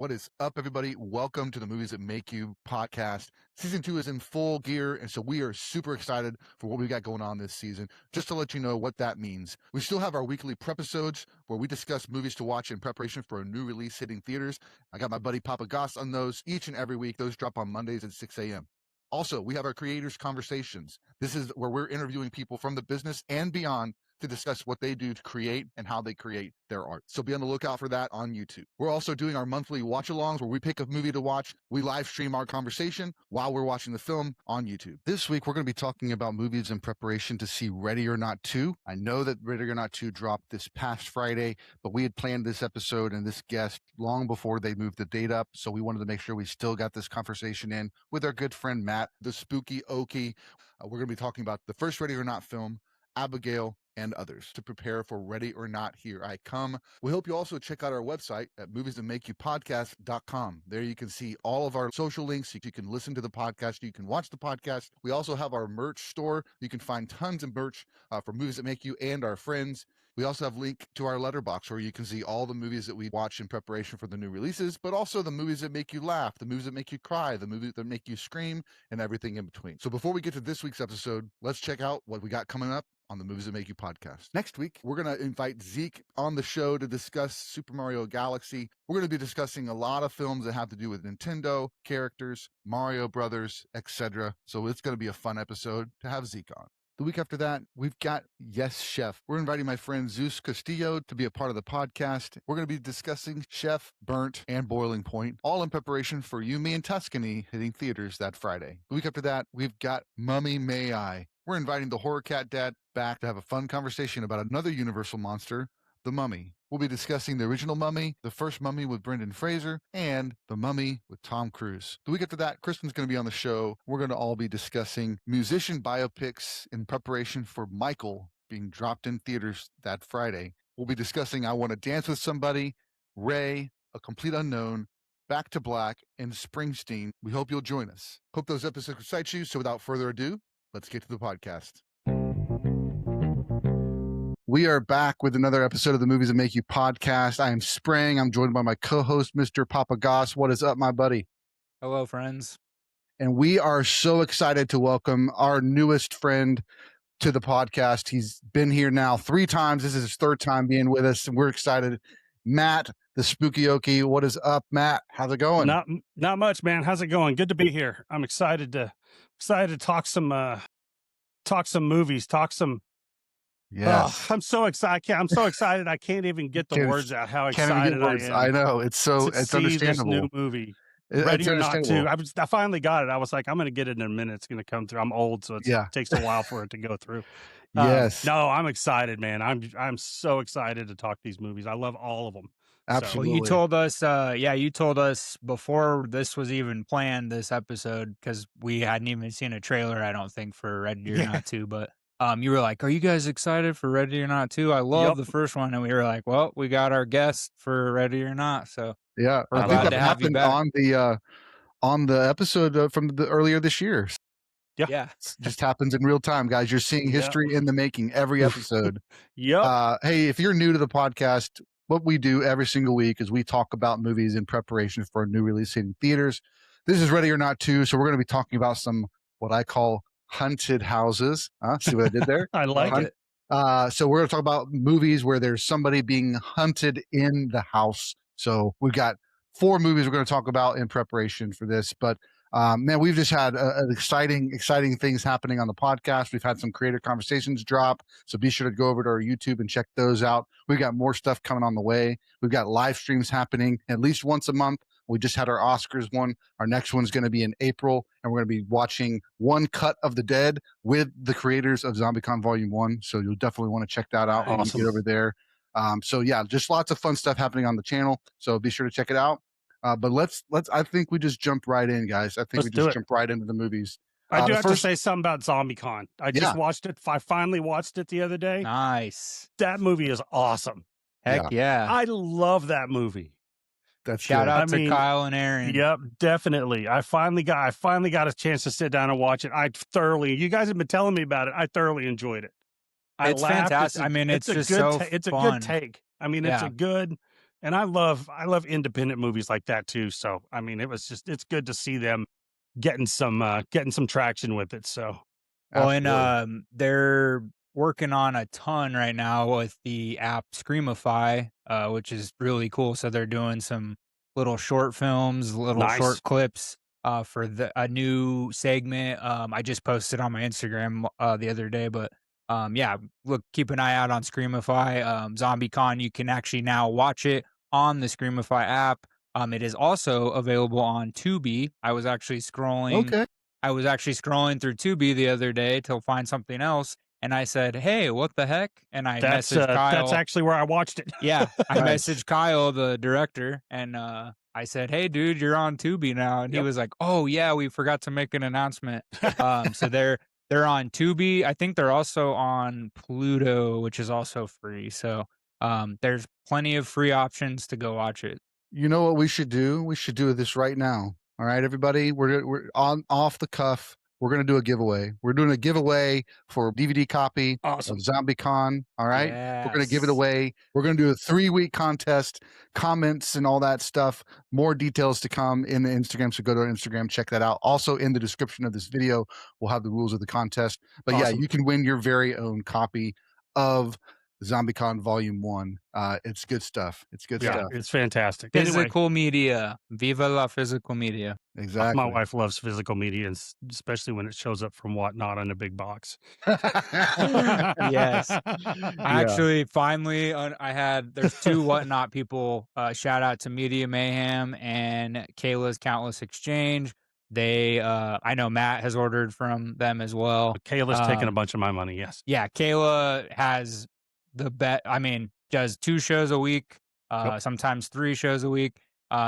What is up, everybody? Welcome to the Movies That Make You podcast. Season 2 is in full gear, and so we are super excited for what we got going on this season. Just to let you know what that means, we still have our weekly Prepisodes where we discuss movies to watch in preparation for a new release hitting theaters. I got my buddy POPpaGoss on those each and every week. Those drop on Mondays at 6 a.m. Also, we have our Creators Conversations. This is where we're interviewing people from the business and beyond to discuss what they do to create and how they create their art. So be on the lookout for that on YouTube. We're also doing our monthly watch-alongs where we pick a movie to watch. We live stream our conversation while we're watching the film on YouTube. This week, we're going to be talking about movies in preparation to see Ready or Not 2. I know that Ready or Not 2 dropped this past Friday, but we had planned this episode and this guest long before they moved the date up. So we wanted to make sure we still got this conversation in with our good friend Matt, the Spookie Okie. We're going to be talking about the first Ready or Not film, Abigail, and others to prepare for Ready or Not Here I Come. We hope you also check out our website at moviesthatmakeyoupodcast.com. There you can see all of our social links. You can listen to the podcast. You can watch the podcast. We also have our merch store. You can find tons of merch for Movies That Make You and our friends. We also have a link to our letterbox where you can see all the movies that we watch in preparation for the new releases, but also the movies that make you laugh, the movies that make you cry, the movies that make you scream, and everything in between. So before we get to this week's episode, let's check out what we got coming up on the Movies That Make You podcast. Next week, we're going to invite Zeke on the show to discuss Super Mario Galaxy. We're going to be discussing a lot of films that have to do with Nintendo, characters, Mario Brothers, etc. So it's going to be a fun episode to have Zeke on. The week after that, we've got Yes Chef. We're inviting my friend Zeus Castillo to be a part of the podcast. We're going to be discussing Chef, Burnt, and Boiling Point, all in preparation for You, Me, and Tuscany hitting theaters that Friday. The week after that, we've got Mummy May I. We're inviting the Horror Cat Dad back to have a fun conversation about another Universal monster, the Mummy. We'll be discussing the original Mummy, the first Mummy with Brendan Fraser, and the Mummy with Tom Cruise. The week after that, Kristen's going to be on the show. We're going to all be discussing musician biopics in preparation for Michael being dropped in theaters that Friday. We'll be discussing I Want to Dance with Somebody, Ray, A Complete Unknown, Back to Black, and Springsteen. We hope you'll join us. Hope those episodes excite you. So without further ado, let's get to the podcast. We are back with another episode of the Movies That Make You podcast. I am Sprang. I'm joined by my co-host, Mr. POPpaGoss. What is up, my buddy? Hello, friends. And we are so excited to welcome our newest friend to the podcast. He's been here now 3 times. This is his 3rd time being with us, and we're excited. Matt, the Spookie Okie. What is up, Matt? How's it going? Not much, man. How's it going? Good to be here. I'm excited to talk some movies, Yes. I'm so excited. I'm so excited. I can't even get the words out. How excited I am! I know it's understandable. This new movie, Ready or Not 2. I finally got it. I was like, I'm going to get it in a minute. It's going to come through. I'm old, so it takes a while for it to go through. Yes. No, I'm excited, man. I'm so excited to talk these movies. I love all of them. Absolutely. Well, you told us before this was even planned, this episode, because we hadn't even seen a trailer, I don't think, for Ready or Not 2, but you were like, are you guys excited for Ready or Not 2? I love the first one, and we were like, well, we got our guest for Ready or Not, so yeah, we're glad to have you back. On the episode from earlier this year. Yeah. It just happens in real time, guys. You're seeing history in the making every episode. Yep. Hey, if you're new to the podcast, what we do every single week is we talk about movies in preparation for a new release in theaters. This is Ready or Not 2, so we're going to be talking about some what I call haunted houses. See what I did there? I like it. So we're going to talk about movies where there's somebody being hunted in the house. So we've got 4 movies we're going to talk about in preparation for this. But man, we've just had exciting things happening on the podcast. We've had some creator conversations drop. So be sure to go over to our YouTube and check those out. We've got more stuff coming on the way. We've got live streams happening at least once a month. We just had our Oscars one. Our next one's going to be in April, and we're going to be watching One Cut of the Dead with the creators of ZombieCON Volume 1. So you'll definitely want to check that out when you get over there. So yeah, just lots of fun stuff happening on the channel. So be sure to check it out. But let's. I think we just jump right in, guys. I think we just jump right into the movies. I do have to say something about ZombieCon. I just watched it. I finally watched it the other day. Nice. That movie is awesome. Heck yeah. I love that movie. That's Shout out to Kyle and Aaron. Yep, definitely. I finally got a chance to sit down and watch it. You guys have been telling me about it. I thoroughly enjoyed it. It's fantastic. I mean, it's just so fun. It's a good take. I mean, it's a good And I love independent movies like that too. So I mean, it's good to see them getting some traction with it. So well, and they're working on a ton right now with the app Screamify, which is really cool. So they're doing some little short films, little short clips for a new segment. I just posted on my Instagram the other day, but yeah, look, keep an eye out on Screamify. ZombieCon, you can actually now watch it on the Screamify app. It is also available on Tubi. I was actually scrolling through Tubi the other day to find something else, and I said, "Hey, what the heck?" And I messaged Kyle. That's actually where I watched it. Yeah, I messaged Kyle, the director, and I said, "Hey, dude, you're on Tubi now," and he was like, "Oh yeah, we forgot to make an announcement." So they're on Tubi. I think they're also on Pluto, which is also free. So there's plenty of free options to go watch it. You know what we should do? We should do this right now. All right, everybody, we're on off the cuff. We're going to do a giveaway. We're doing a giveaway for a DVD copy of ZombieCon. All right, we're going to give it away. We're going to do a 3-week contest, comments and all that stuff. More details to come in the Instagram. So go to our Instagram, check that out. Also in the description of this video, we'll have the rules of the contest. But yeah, you can win your very own copy of ZombieCon Volume 1. It's good stuff. It's good stuff. It's fantastic. Physical media. Viva la physical media. Exactly. My wife loves physical media, especially when it shows up from Whatnot in a big box. Yes. Actually, finally, there's 2 Whatnot people. Shout out to Media Mayhem and Kayla's Countless Exchange. They, I know Matt has ordered from them as well. Kayla's taking a bunch of my money. Yes. Yeah. Kayla has does 2 shows a week, sometimes 3 shows a week.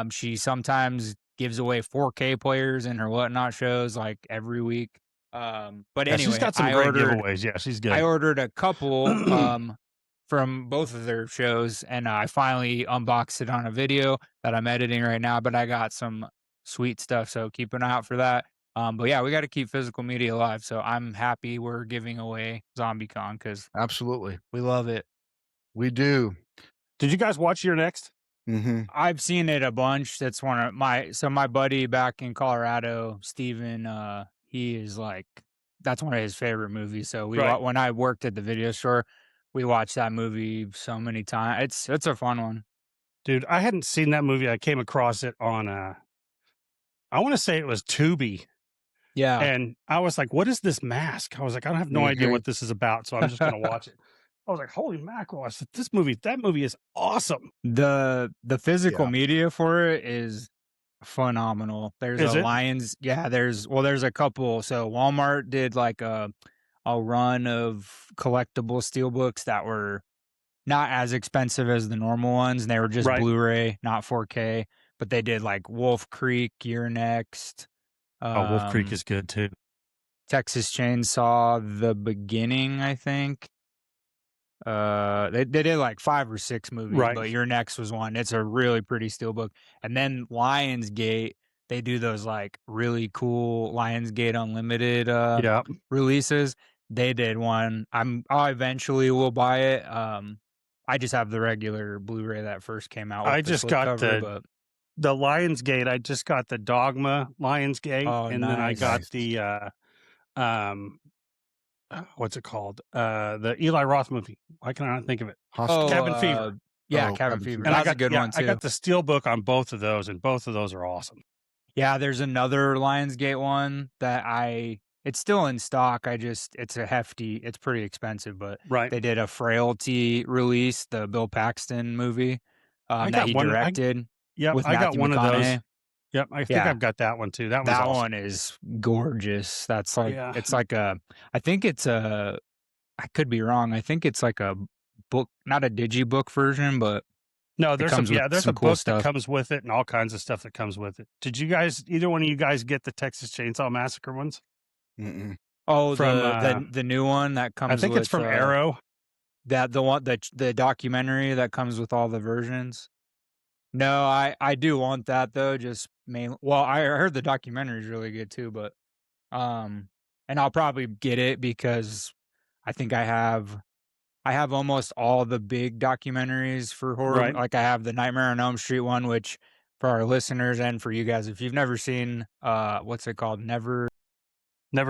She sometimes gives away 4K players in her Whatnot shows like every week. But anyway, she's got some great giveaways. Yeah, she's good. I ordered a couple from both of their shows, and I finally unboxed it on a video that I'm editing right now. But I got some sweet stuff, so keep an eye out for that. But yeah, we got to keep physical media alive. So I'm happy we're giving away ZombieCon because absolutely we love it. We do. Did you guys watch Your Next? Mm-hmm. I've seen it a bunch. That's one of my buddy back in Colorado, Steven, he is like, that's one of his favorite movies. So when I worked at the video store, we watched that movie so many times. It's a fun one. Dude, I hadn't seen that movie. I came across it on I want to say it was Tubi. Yeah. And I was like, what is this mask? I was like, I have no idea what this is about, so I'm just going to watch it. I was like, holy mackerel. I said, that movie is awesome. The physical media for it is phenomenal. There's Lions. Yeah, there's a couple. So Walmart did like a run of collectible steelbooks that were not as expensive as the normal ones. And they were just Blu-ray, not 4K. But they did like Wolf Creek, You're Next. Wolf Creek is good too. Texas Chainsaw, The Beginning, I think. They did like 5 or 6 movies, but Your Next was one. It's a really pretty steelbook. And then Lionsgate, they do those like really cool Lionsgate Unlimited releases. They did one. I eventually will buy it. I just have the regular Blu-ray that first came out. I just got the Lionsgate. I just got the Dogma Lionsgate, and then I got the what's it called? The Eli Roth movie. Why can I not think of it? Cabin Fever. Yeah, Cabin Fever. And that's a good one too. I got the steelbook on both of those, and both of those are awesome. Yeah, there's another Lionsgate one that it's still in stock. It's pretty expensive, but they did a Frailty release, the Bill Paxton movie that he directed. I got one of those. Yep, I think I've got that one too. That awesome. One is gorgeous. That's like it's like I think it's I could be wrong. I think it's like a book, not a digibook version, but no, there's a book that comes with it and all kinds of stuff that comes with it. Did you guys, either one of you guys, get the Texas Chainsaw Massacre ones? Mm-mm. Oh, from the new one that comes. I think it's from Arrow. That the documentary that comes with all the versions. No, I do want that though. Just mainly. Well, I heard the documentary is really good too, but and I'll probably get it because I think I have I have almost all the big documentaries for horror. Right. Like I have the Nightmare on Elm Street one, which for our listeners and for you guys, if you've never seen, what's it called? Never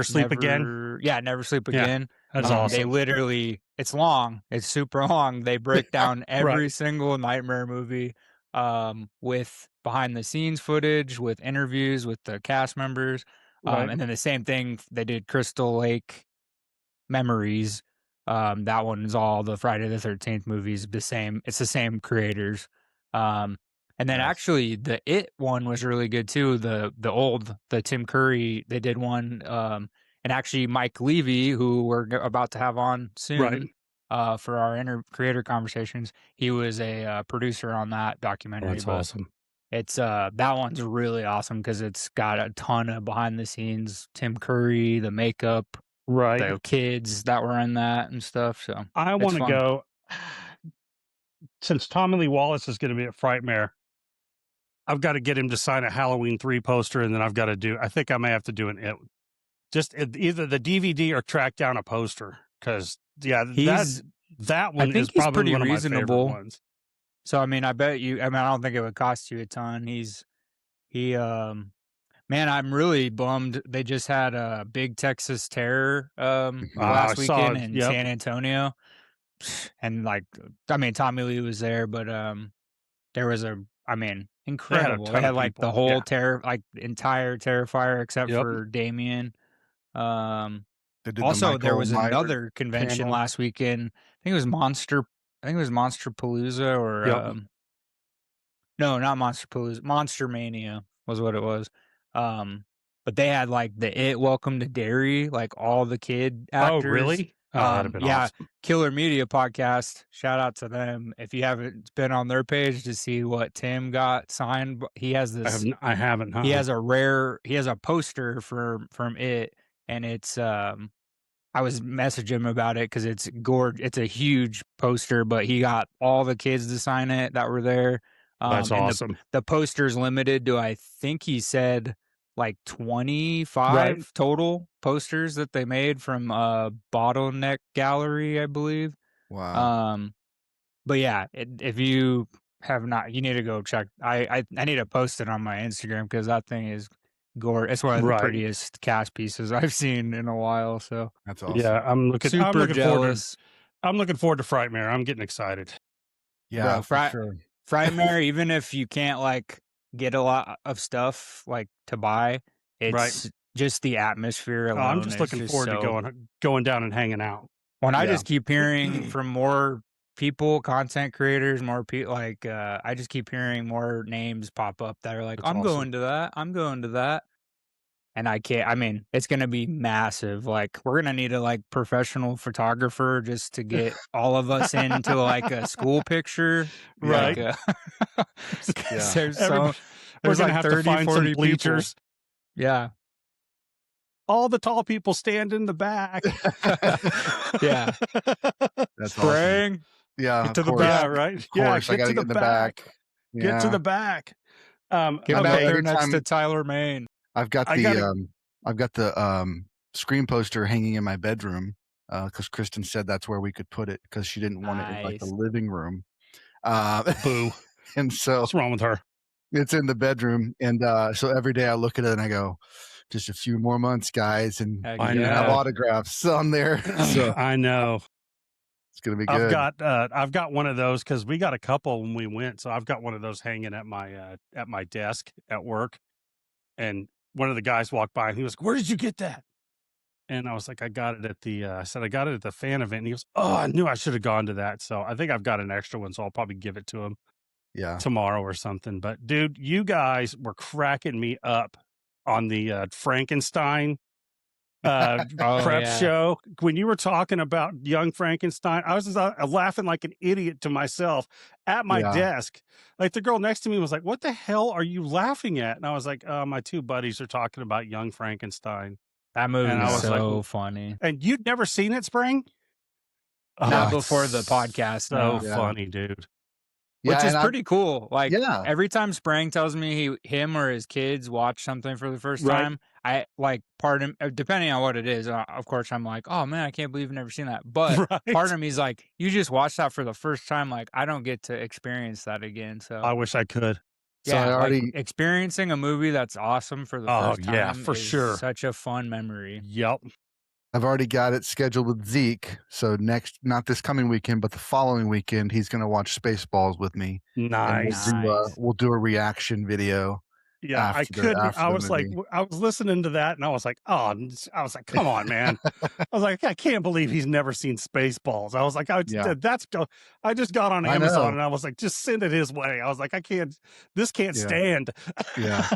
Sleep Again. Yeah, Never Sleep Yeah, Again. that's They awesome. literally, it's long. It's super long. They break down every Right. single Nightmare movie, with behind the scenes footage, with interviews with the cast members. Right. And then the same thing they did Crystal Lake Memories. That one is all the Friday the 13th movies. It's the same creators. And then Nice. actually the It one was really good too. The Tim Curry, they did one. And actually Mike Levy, who we're about to have on soon, for our creator conversations, he was a producer on that documentary. That's awesome. It's that one's really awesome because it's got a ton of behind the scenes, Tim Curry, the makeup, the kids that were in that and stuff. So I want to go, since Tommy Lee Wallace is going to be at Frightmare, I've got to get him to sign a Halloween 3 poster, and then I think I may have to do either the DVD or track down a poster, because that one is probably one of my favorite ones. So I bet you, I don't think it would cost you a ton. Man, I'm really bummed. They just had a big Texas Terror last weekend in San Antonio. And Tommy Lee was there, but there was incredible. They had the whole entire Terrifier except for Damien. Also, there was another convention last weekend. I think it was Monsterpalooza or no, not Monsterpalooza. Monster Mania was what it was. But they had the It Welcome to Derry, all the kid actors. Oh, really? That'd have been awesome. Killer Media Podcast. Shout out to them. If you haven't been on their page to see what Tim got signed, he has this. I haven't. Huh? He has a poster from It, and it's I was messaging him about it because it's gorgeous. It's a huge poster, but he got all the kids to sign it that were there. That's awesome. The poster's limited to, I think he said, 25 total posters that they made from Bottleneck Gallery, I believe. Wow. But yeah, if you have not, you need to go check. I need to post it on my Instagram because that thing is gorgeous. It's one of the prettiest cast pieces I've seen in a while. So that's awesome. Yeah, I'm looking jealous. I'm looking forward to Frightmare. I'm getting excited. Yeah, for sure. Frightmare, even if you can't get a lot of stuff to buy, it's just the atmosphere alone. I'm just looking forward to going down and hanging out. I just keep hearing from more people, content creators, more people. I just keep hearing more names pop up that are I'm going to that. I'm going to that. And I can't. It's going to be massive. We're going to need a professional photographer just to get all of us into a school picture, right? There's we're going to have 30, to find 40 some bleachers. People. Yeah. All the tall people stand in the back. Yeah. That's spraying. Awesome. Yeah. Get to the back, right? Of course, I got to get in the back. Yeah. Get to the back. Get back there next to Tyler Main. I've got the screen poster hanging in my bedroom because Kristen said that's where we could put it because she didn't want it in the living room. Boo. And so what's wrong with her? It's in the bedroom, and so every day I look at it and I go, just a few more months, guys, and I have autographs on there. So I know it's gonna be good. I've got one of those because we got a couple when we went, so I've got one of those hanging at my desk at work, and one of the guys walked by and he was, "Where did you get that?" And I was like, I got it at the fan event. And he goes, "Oh, I knew I should have gone to that." So I think I've got an extra one, so I'll probably give it to him tomorrow or something. But dude, you guys were cracking me up on the Frankenstein prep show. When you were talking about Young Frankenstein, I was just laughing like an idiot to myself at my desk. The girl next to me was like, "What the hell are you laughing at?" And I was like, my two buddies are talking about Young Frankenstein. That movie is so funny. And you'd never seen it, Spring? Not before the podcast. So funny, dude. Which is pretty cool. Every time Sprang tells me him or his kids watch something for the first time, I like depending on what it is, of course I'm like, oh man, I can't believe I've never seen that. But part Right. of me is like, you just watch that for the first time, like I don't get to experience that again. So I wish I could. So I yeah, like already, experiencing a movie that's awesome for the Oh, first yeah, time for is sure. such a fun memory. Yep. I've already got it scheduled with Zeke. So not this coming weekend, but the following weekend, he's going to watch Spaceballs with me, and Nice. Nice. we'll do a reaction video Yeah, I after couldn't. I the was like, movie. I was listening to that, and I was like, oh, I was like, come on, man. I was like, I can't believe he's never seen Spaceballs. I was like, I just got on I Amazon, know. and I was like, just send it his way. I was like, this can't Yeah. stand. Yeah.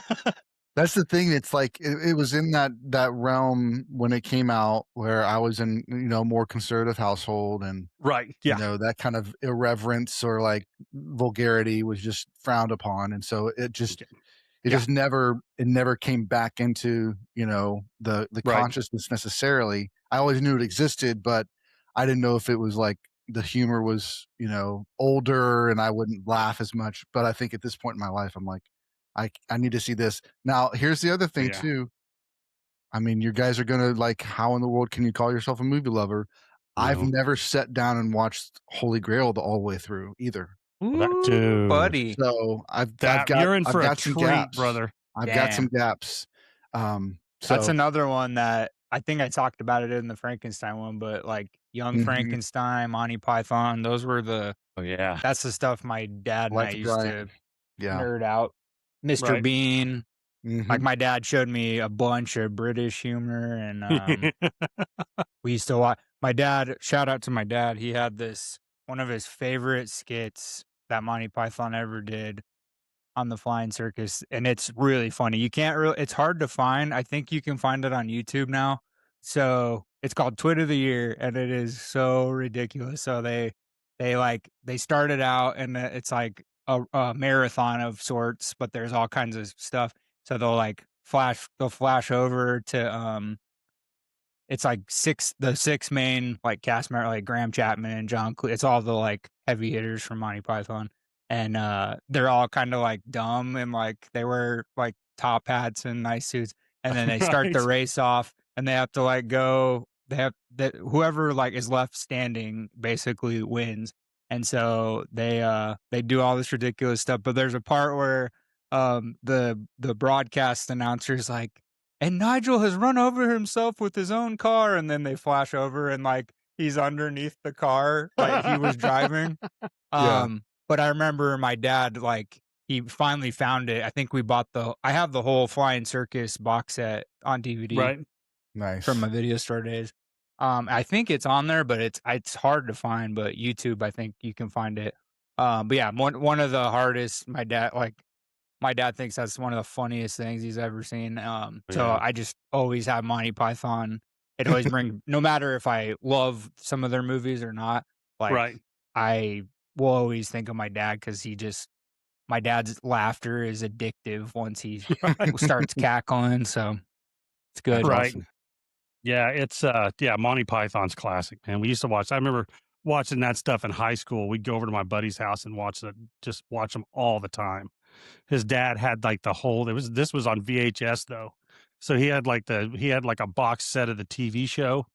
That's the thing. It's like it was in that realm when it came out, where I was in more conservative household, and Right. Yeah. that kind of irreverence or like vulgarity was just frowned upon, and so it just never came back into the Right. consciousness necessarily. I always knew it existed, but I didn't know if it was like the humor was older and I wouldn't laugh as much. But I think at this point in my life, I'm like, I need to see this. Now here's the other thing Yeah. too. I mean, you guys are gonna like, how in the world can you call yourself a movie lover? I've No. never sat down and watched Holy Grail the all the way through either. Well, that Ooh, dude. buddy. So I've That got you're in for a some treat, gaps. brother. I've got some gaps. That's So another one that I think I talked about it in the Frankenstein one, but like Young Mhm. Frankenstein, Monty Python, those were Oh yeah. that's the stuff my dad and I Life of used Brian. to Yeah. nerd out. Mr. Right. Bean. Like Mhm. my dad showed me a bunch of British humor, and we used to watch. My dad, shout out to my dad, he had one of his favorite skits that Monty Python ever did on the Flying Circus, and it's really funny. You can't really, it's hard to find. I think you can find it on YouTube now. So it's called Twit of the Year, and it is so ridiculous. So they started out, and it's like a marathon of sorts, but there's all kinds of stuff. So they'll flash over to it's like the six main like cast members, like Graham Chapman, it's all the like heavy hitters from Monty Python. And they're all kind of like dumb, and like they wear like top hats and nice suits. And then they start the Right. race off, and they have to like go, they have that whoever like is left standing basically wins. And so they do all this ridiculous stuff. But there's a part where the broadcast announcer is like, and Nigel has run over himself with his own car, and then they flash over and like he's underneath the car like he was driving. Yeah. But I remember my dad, like, he finally found it. I think I have the whole Flying Circus box set on DVD Right. Nice. from my video store days. I think it's on there, but it's hard to find. But YouTube, I think you can find it. But yeah, one of the hardest. My dad thinks that's one of the funniest things he's ever seen. So Yeah. I just always have Monty Python. It always no matter if I love some of their movies or not. Like Right. I will always think of my dad because my dad's laughter is addictive once he starts cackling. So it's good. That's Right. awesome. Yeah, it's Monty Python's classic, man. We used to watch. I remember watching that stuff in high school. We'd go over to my buddy's house and watch them all the time. His dad had like this was on VHS though. So he had like a box set of the TV show.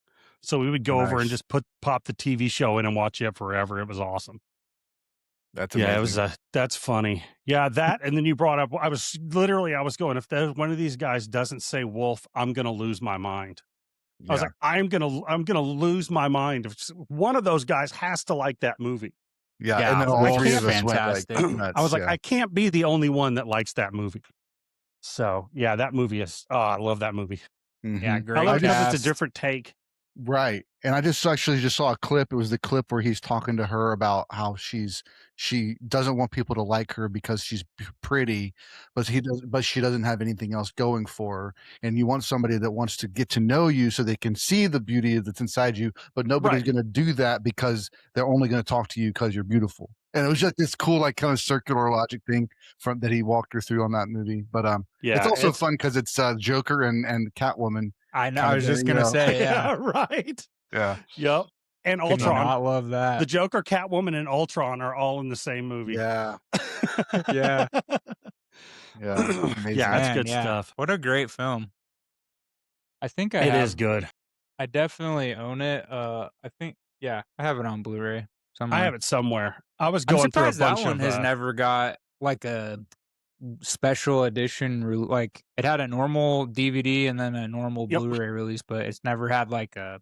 So we would go over and Nice. just pop the TV show in and watch it forever. It was awesome. That's amazing. Yeah, it was that's funny. Yeah, that and then you brought up I was going, if one of these guys doesn't say wolf, I'm gonna lose my mind. I was Yeah. like, I'm gonna lose my mind. If one of those guys has to like that movie. Yeah. Yeah, And then I all was three like, of us went like fantastic. nuts. I was like, yeah. I can't be the only one that likes that movie. So yeah, that movie is. Oh, I love that movie. Yeah, Mhm. great. I love it because it's a cast. different take. Right. And I actually just saw a clip. It was the clip where he's talking to her about how she doesn't want people to like her because she's pretty, but she doesn't have anything else going for her. And you want somebody that wants to get to know you so they can see the beauty that's inside you, but nobody's Right. going to do that because they're only going to talk to you because you're beautiful. And it was just this cool, like, kind of circular logic thing that he walked her through on that movie. But Yeah, it's also fun because it's Joker and Catwoman. I know. kind I of was thing, just you gonna know. say, yeah. right. Yeah. Yep. And Could Ultron. not love that. The Joker, Catwoman, and Ultron are all in the same movie. Yeah. Yeah. Yeah. Amazing. Yeah, it's Man, good yeah. stuff. What a great film. I think I It have. is good. I definitely own it. I think, yeah, I have it on Blu-ray I somewhere. have it somewhere. I was I'm going through a surprised that bunch one of. has never got like a special edition. Like it had a normal DVD and then a normal Yep. Blu-ray release, but it's never had like a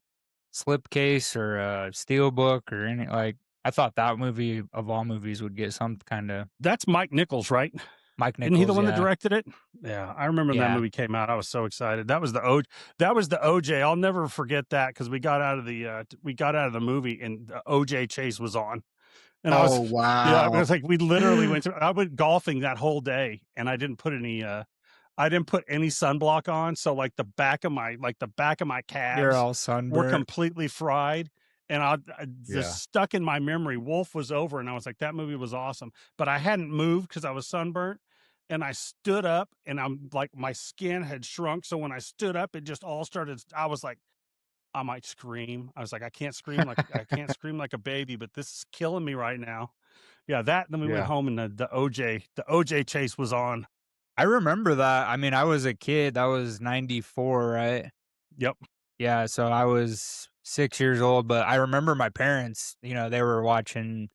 slipcase or a steelbook or any. Like I thought that movie of all movies would get some kind of That's Mike Nichols, right? Mike Isn't he the Nichols. one that Yeah, directed it? Yeah, I remember when that yeah. movie came out. I was so excited. That was the OJ. I'll never forget that because we got out of the movie and the OJ chase was on, and I was Oh yeah, it wow. was like we literally went to. I went golfing that whole day, and I didn't put any sunblock on, so like the back of my You're calves all were sunburned. completely fried. And I Yeah. just stuck in my memory. Wolf was over, and I was like, that movie was awesome. But I hadn't moved because I was sunburnt. And I stood up, and I'm like, my skin had shrunk. So when I stood up, it just all started. I was like, I might scream. I was like, I can't scream like a baby, but this is killing me right now. Yeah, that. Then we went Yeah. home, and the OJ chase was on. I remember that. I mean, I was a kid. That was 94, right? Yep. Yeah, so I was 6 years old, but I remember my parents, they were watching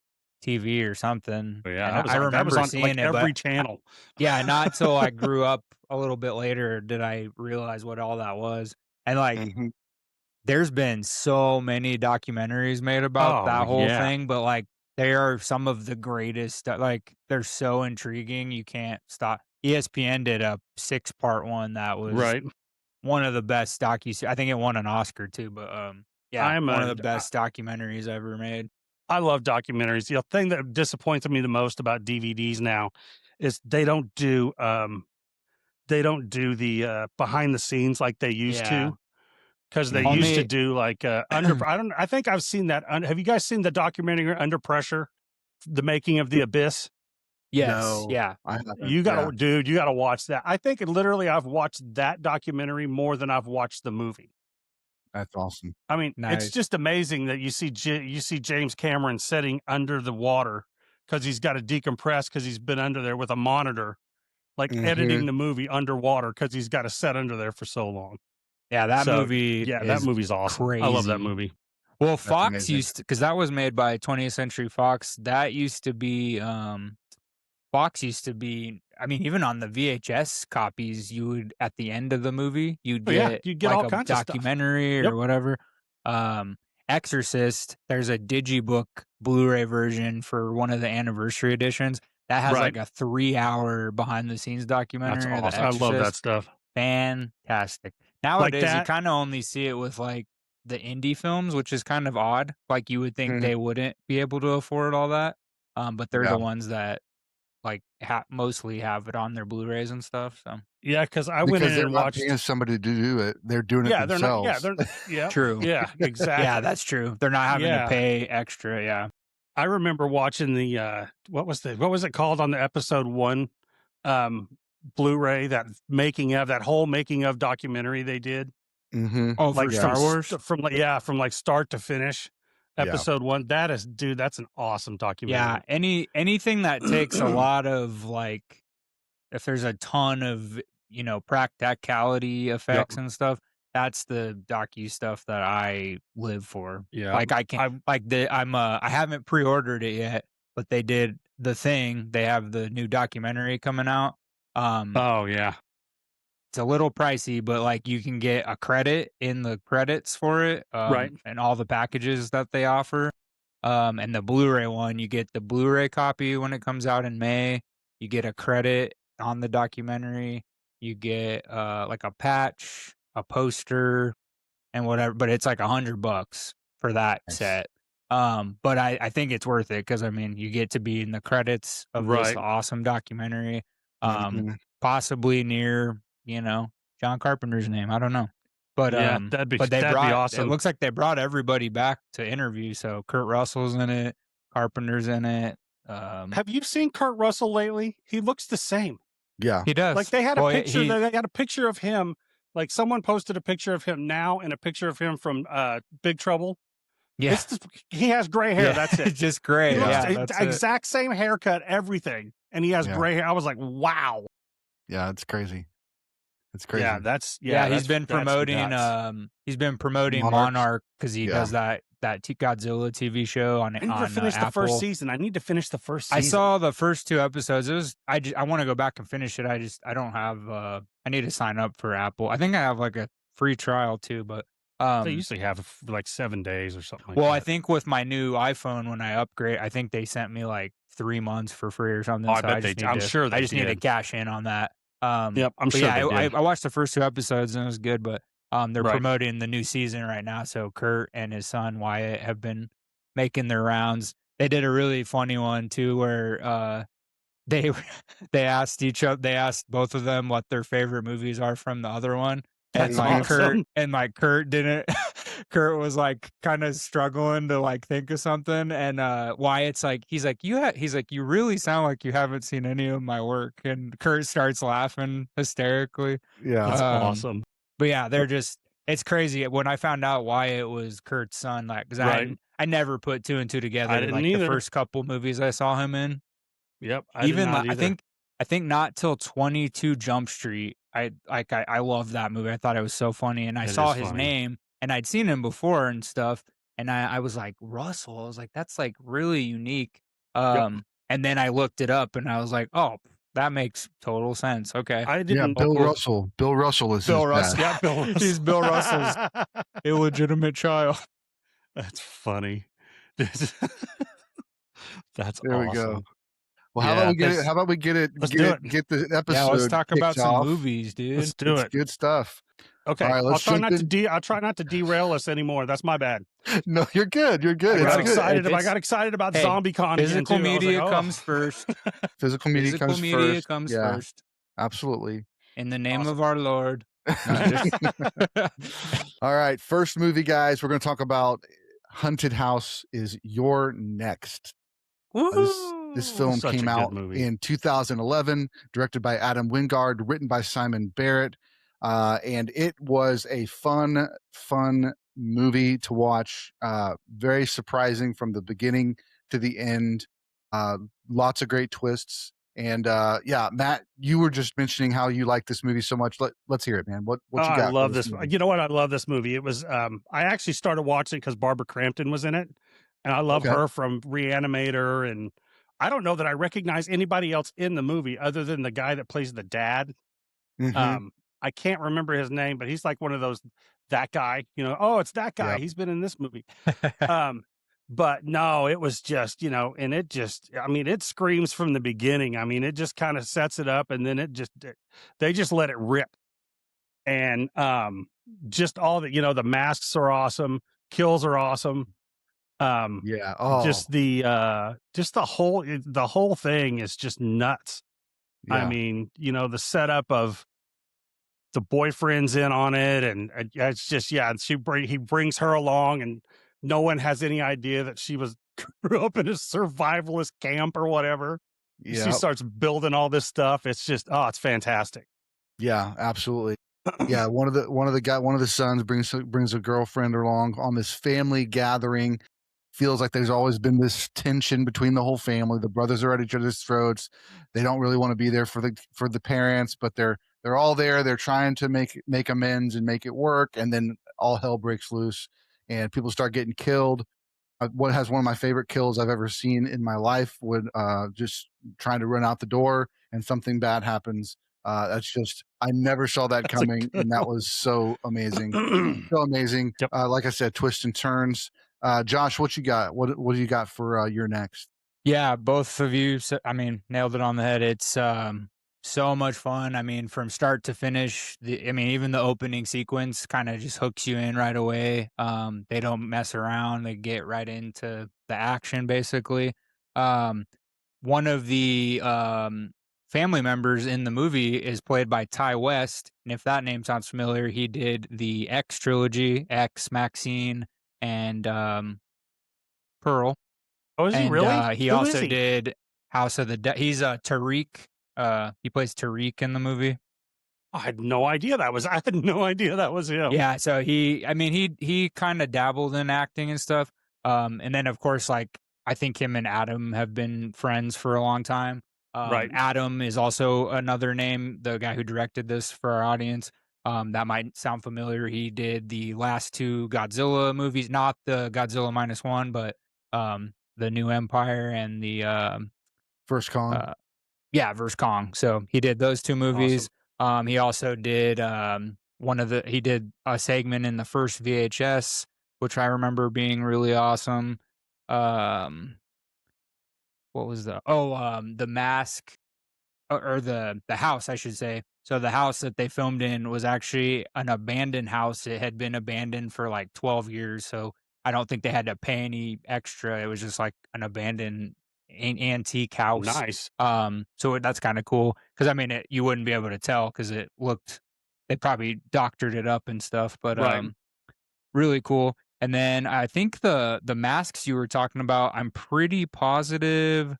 TV or something. But yeah, And that was I on, that was remember on seeing like it, every but channel. yeah, not till I grew up a little bit later did I realize what all that was. And like, Mhm. there's been so many documentaries made about Oh, that whole yeah. thing, but like, they are some of the greatest. Like, they're so intriguing, you can't stop. ESPN did a 6-part one that was Right. one of the best docu. I think it won an Oscar too, but yeah, one of the best documentaries ever made. I love documentaries. The thing that disappoints me the most about DVDs now is they don't do the behind the scenes like they used Yeah. to. Because they Mhm. used to Only do like I think I've seen that. Have you guys seen the documentary Under Pressure, the making of the Abyss? yes, No, yeah. I haven't. You gotta, Yeah. dude, you gotta watch that. I think literally I've watched that documentary more than I've watched the movie. That's awesome. I mean, it's Nice. just amazing that you see James Cameron sitting under the water because he's got to decompress because he's been under there with a monitor, like Mhm. editing the movie underwater because he's got to sit under there for so long. Yeah, that So, movie yeah, that is movie's awesome. I love that crazy. movie. Well, Fox amazing. used to, because that was made by 20th Century Fox. That used to be Fox used to be. I mean, even on the VHS copies, you would at the end of the movie, you'd Oh, yeah, get you'd get like all a kinds of stuff. documentary or Yep. whatever. Exorcist, there's a digibook Blu-ray version for one of the anniversary editions that has Right. like a 3-hour behind the scenes documentary. That's of The awesome. I love that Exorcist. stuff. Fantastic. Nowadays, you that. kind of only see it with like the indie films, which is kind of odd. Like you would think Mhm. they wouldn't be able to afford all that, but they're Yeah. the ones that like mostly have it on their Blu-rays and stuff. So Yeah, because I went Because in they're and not watched. paying somebody to do it. They're doing it Yeah, they're not. themselves. Yeah, yeah, true. yeah, exactly. Yeah, that's true. They're not having Yeah. to pay extra. Yeah. I remember watching the what was it called on the episode 1 Blu-ray, that whole making of documentary they did. Mhm. Oh, Like for Star Wars? from like start to finish. Yeah. Episode 1. That is, dude, that's an awesome documentary. Yeah, anything that takes a lot of like, if there's a ton of practicality effects and stuff, that's the docu stuff that I live for. Yeah. Like I can't I haven't pre-ordered it yet, but they did The Thing. They have the new documentary coming out. Oh yeah. It's a little pricey, but like you can get a credit in the credits for it, Right. and all the packages that they offer. And the Blu-ray one, you get the Blu-ray copy when it comes out in May. You get a credit on the documentary. You get like a patch, a poster, and whatever. But it's like $100 for that Nice. set. But I think it's worth it because I mean you get to be in the credits of this Right. awesome documentary. Mhm. Possibly near John Carpenter's name. I don't know. But Yeah, that'd be awesome. It looks like they brought everybody back to interview. So Kurt Russell's in it, Carpenter's in it. Have you seen Kurt Russell lately? He looks the same. Yeah. He does. Like they had a Well, picture. They had a picture of him. Like someone posted a picture of him now and a picture of him from Big Trouble. Yeah, he has gray hair. Yeah, That's it. just gray. He looks Yeah, that's it. exact same haircut, everything, and he has Yeah. gray hair. I was like, wow. Yeah, it's crazy. It's crazy. Yeah, he's been promoting Monarch because he does that Godzilla TV show on I need to finish the first season. I need to finish the first season. I saw the first 2 episodes. I want to go back and finish it. I don't have I need to sign up for Apple. I think I have like a free trial too, but they usually have like 7 days or something like well, that. I think with my new iPhone when I upgrade, I think they sent me like 3 months for free or something. I bet I'm sure they I just need to did. cash in on that. Yep, I'm sure they did. I watched the first 2 episodes and it was good, but they're Right. promoting the new season right now. So Kurt and his son Wyatt have been making their rounds. They did a really funny one too, where they asked both of them what their favorite movies are from the other one. And That's like awesome. Kurt didn't Kurt was like kind of struggling to like think of something, and Wyatt's like he's like you really sound like you haven't seen any of my work, and Kurt starts laughing hysterically. Yeah. That's awesome. But yeah, it's crazy. When I found out Wyatt was Kurt's son, like because I never put 2 and 2 together. I didn't like either. The first couple movies I saw him in. Yep. I think not till 22 Jump Street. I loved that movie. I thought it was so funny, and I saw his name, and I'd seen him before and stuff, and I was like Russell. I was like, that's like really unique. And then I looked it up, and I was like, oh, that makes total sense. Okay, I didn't. Bill Russell. Bill Russell is Bill his Russell. dad. Yeah, Bill Russell. He's Bill Russell's illegitimate child. That's funny. That's There awesome. we go. Well, how about we get it? How about we get it? Let's do it. Get the episode. Yeah, let's talk about kicked some off. movies, dude. Let's do it. Good stuff. Okay, All right, I'll let's try jump not to derail us anymore. That's my bad. No, you're good. You're good. I got It's good. excited. I got excited about ZombieCon again, Physical too. I was media like, comes first. Physical media Physical comes media first. comes Yeah, first. absolutely. In the name Awesome. of our Lord. All right, first movie, guys. We're going to talk about Haunted House is Your Next. This film Such a came good out movie. in 2011, directed by Adam Wingard, written by Simon Barrett, and it was a fun movie to watch. Very surprising from the beginning to the end. Lots of great twists. And yeah, Matt, you were just mentioning how you like this movie so much. Let's hear it, man. What you got? I love this. movie? You know what? I love this movie. It was. I actually started watching because Barbara Crampton was in it, and I love her from Reanimator. And I don't know that I recognize anybody else in the movie other than the guy that plays the dad. Mhm. I can't remember his name, but he's like one of those that guy. You know, oh, it's that guy. Yep. He's been in this movie. But no, it was just, you know, and it just, I mean, it screams from the beginning. I mean, it just kind of sets it up, and then they just let it rip. And just all the, you know, the masks are awesome, kills are awesome. Yeah. Oh, Just the whole thing is just nuts. yeah. I mean, you know, the setup of the boyfriend's in on it, and it's just, yeah, and he brings her along, and no one has any idea that she grew up in a survivalist camp or whatever. Yeah. She starts building all this stuff. It's just, it's fantastic. Yeah, absolutely. Yeah, one of the sons brings a girlfriend along on this family gathering. Feels like there's always been this tension between the whole family. The brothers are at each other's throats. They don't really want to be there for the parents, but they're all there. They're trying to make amends and make it work, and then all hell breaks loose, and people start getting killed. What has one of my favorite kills I've ever seen in my life when just trying to run out the door and something bad happens. That's just, I never saw that coming, and that was so amazing. So amazing. Yep. Like I said, twists and turns. Josh, what you got? What do you got for your next? Yeah, both of you, I mean, nailed it on the head. It's so much fun. I mean, from start to finish, even the opening sequence kind of just hooks you in right away. They don't mess around. They get right into the action, basically. One of the family members in the movie is played by Ty West, and if that name sounds familiar, he did the X trilogy, X, Maxine, and Pearl. Oh, is he really? He Who also is he? did House of the Dead. He's Tariq. He plays Tariq in the movie. I had no idea that was him. Yeah, so he kind of dabbled in acting and stuff. And then of course, like, I think him and Adam have been friends for a long time. Right. Adam is also another name, the guy who directed this for our audience. That might sound familiar. He did the last 2 Godzilla movies, not the Godzilla -1, but the New Empire and the First Kong. yeah, versus Kong. So he did those 2 movies. Awesome. He also did he did a segment in the first VHS, which I remember being really awesome. What was the mask, or the house, I should say. So the house that they filmed in was actually an abandoned house. It had been abandoned for like 12 years, so I don't think they had to pay any extra. It was just like an abandoned antique house. Nice. So that's kind of cool, because I mean, you wouldn't be able to tell because they probably doctored it up and stuff, but Right. really cool. And then I think the masks you were talking about, I'm pretty positive.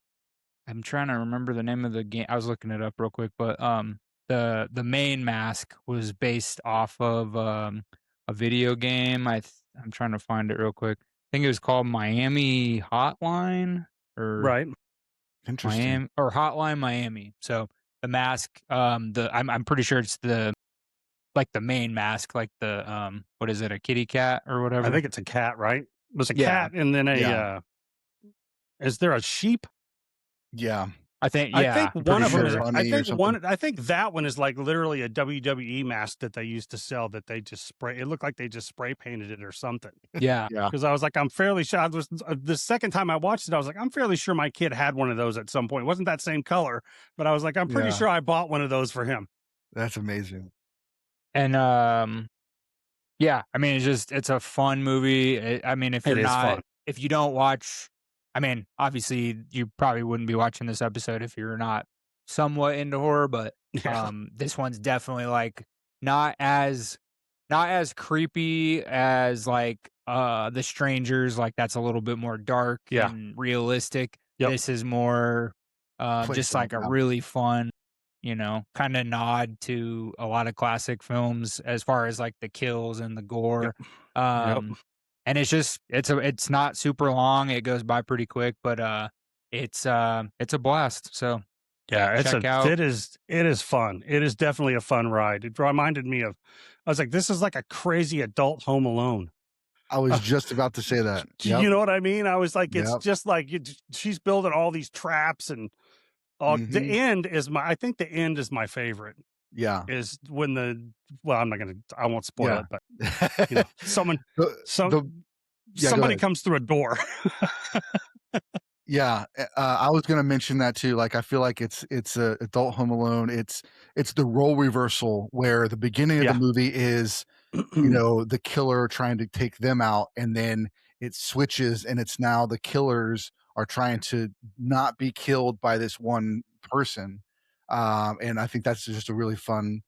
I'm trying to remember the name of the game. I was looking it up real quick, but the main mask was based off of a video game. I'm trying to find it real quick. I think it was called Miami Hotline, or Right. Interesting. Miami, or Hotline Miami. So the mask, I'm pretty sure it's the main mask, like the what is it, a kitty cat or whatever? I think it's a cat, right? There's a Yeah. cat and then Yeah. is there a sheep? Yeah. I think I think I'm one of pretty them sure is. bunny or something. I think that one is like literally a WWE mask that they used to sell that they just spray. It looked like they just spray painted it or something. Yeah. Yeah. Because I was like, I'm fairly sure. The second time I watched it, I was like, I'm fairly sure my kid had one of those at some point. It wasn't that same color, but I was like, I'm pretty Yeah. sure I bought one of those for him. That's amazing. And yeah, I mean, it's a fun movie. I mean, if It you're is not, fun. if you don't watch, I mean, obviously you probably wouldn't be watching this episode if you're not somewhat into horror, but Yeah. this one's definitely like not as creepy as like The Strangers. Like, that's a little bit more dark Yeah. and realistic. Yep. This is more just Playful, like a yeah. really fun, kind of nod to a lot of classic films as far as like the kills and the gore. Yep. And it's not super long. It goes by pretty quick, but it's a blast. So Yeah, check out. it is fun. It is definitely a fun ride. It reminded me of, I was like, this is like a crazy adult Home Alone. I was just about to say that. Yep. You know what I mean? I was like, it's Yep. just like she's building all these traps and all. The Mhm. end is I think the end is my favorite. Yeah. Is when I won't spoil Yeah. it, but you know, Yeah, go somebody ahead. comes through a door. Yeah, I was gonna mention that too. Like, I feel like it's a adult Home Alone. It's the role reversal where the beginning of Yeah. the movie is, the killer trying to take them out, and then it switches, and it's now the killers are trying to not be killed by this one person. And I think that's just a really fun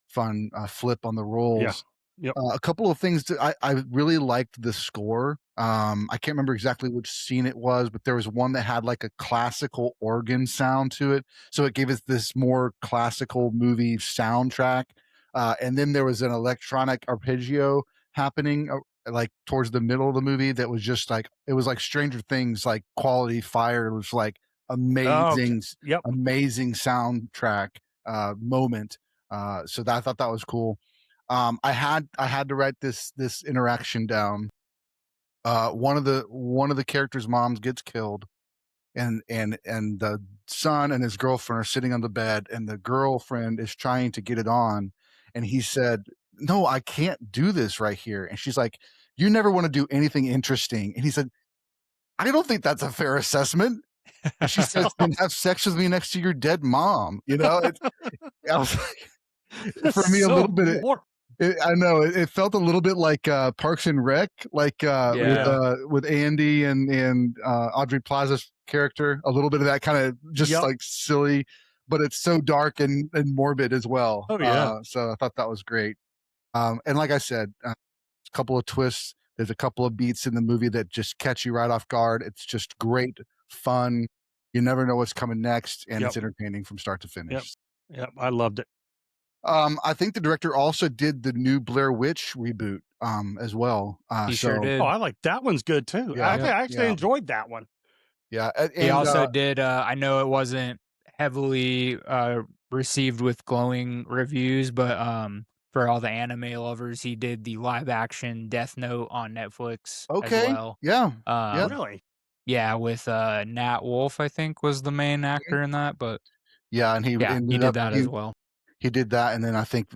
flip on the roles. Yeah. Yep. A couple of things that I really liked the score. I can't remember exactly which scene it was, but there was one that had like a classical organ sound to it. So it gave us this more classical movie soundtrack. And then there was an electronic arpeggio happening like towards the middle of the movie that was just like, it was like Stranger Things, like quality fire. It was like amazing, Yep. amazing soundtrack moment. So I thought that was cool. I had to write this interaction down. One of the characters' moms gets killed, and the son and his girlfriend are sitting on the bed, and the girlfriend is trying to get it on, and he said, "No, I can't do this right here." And she's like, "You never want to do anything interesting." And he said, "I don't think that's a fair assessment." And she says, "Then have sex with me next to your dead mom." I was like, for me, a little bit. I know it felt a little bit like Parks and Rec, like with Andy and Audrey Plaza's character. A little bit of that kind of just like silly, but it's so dark and morbid as well. Oh yeah. So I thought that was great. And like I said, a couple of twists. There's a couple of beats in the movie that just catch you right off guard. It's just great fun. You never know what's coming next, and it's entertaining from start to finish. Yep. I loved it. I think the director also did the new Blair Witch reboot as well. He sure did. Oh, I like that one's good too. Yeah, I actually enjoyed that one. Yeah. He also did, I know it wasn't heavily received with glowing reviews, but for all the anime lovers, he did the live action Death Note on Netflix as Okay. well. Yeah. Yeah. Really? Yeah, with Nat Wolff, I think, was the main actor in that, but Yeah, and he yeah, he ended did up that as well. he did that, and then I think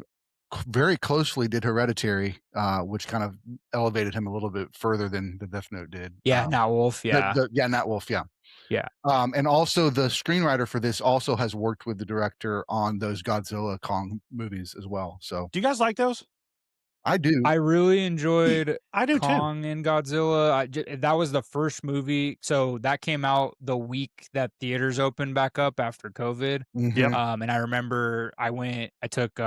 very closely did Hereditary, which kind of elevated him a little bit further than the Death Note did. Yeah, Nat Wolff, yeah. Nat Wolff, yeah. Yeah. And also the screenwriter for this also has worked with the director on those Godzilla Kong movies as well. So Do you guys like those? I do. I really enjoyed I do too. Kong and Godzilla. That was the first movie. So that came out the week that theaters opened back up after COVID. Yep. And I remember I took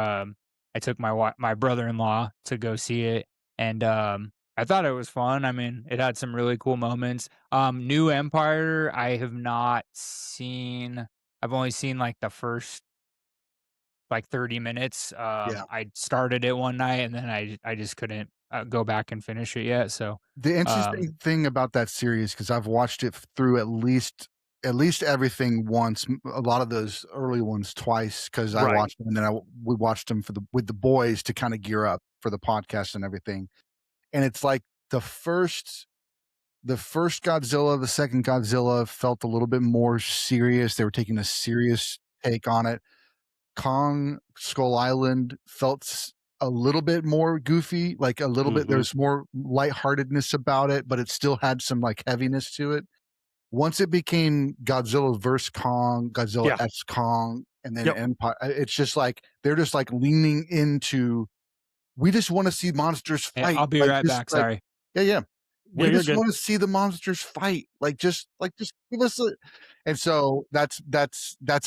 my brother-in-law to go see it, and I thought it was fun. I mean, it had some really cool moments. New Empire, I have not seen. I've only seen like the first 30 minutes. Yeah. I started it one night and then I just couldn't go back and finish it yet. So The interesting thing about that series, because I've watched it through at least everything once, a lot of those early ones twice, because I Right. watched them and then we watched them with the boys to kind of gear up for the podcast and everything. And it's like the first Godzilla, the second Godzilla felt a little bit more serious. They were taking a serious take on it. Kong Skull Island felt a little bit more goofy, like a little bit. There's more lightheartedness about it, but it still had some like heaviness to it. Once it became Godzilla vs. Kong, Godzilla X Kong, and then Empire, it's just like they're just like leaning into. We just want to see monsters fight. I'll be right back. Sorry. Yeah. We you're just good. want to see the monsters fight. Just give us a. And so that's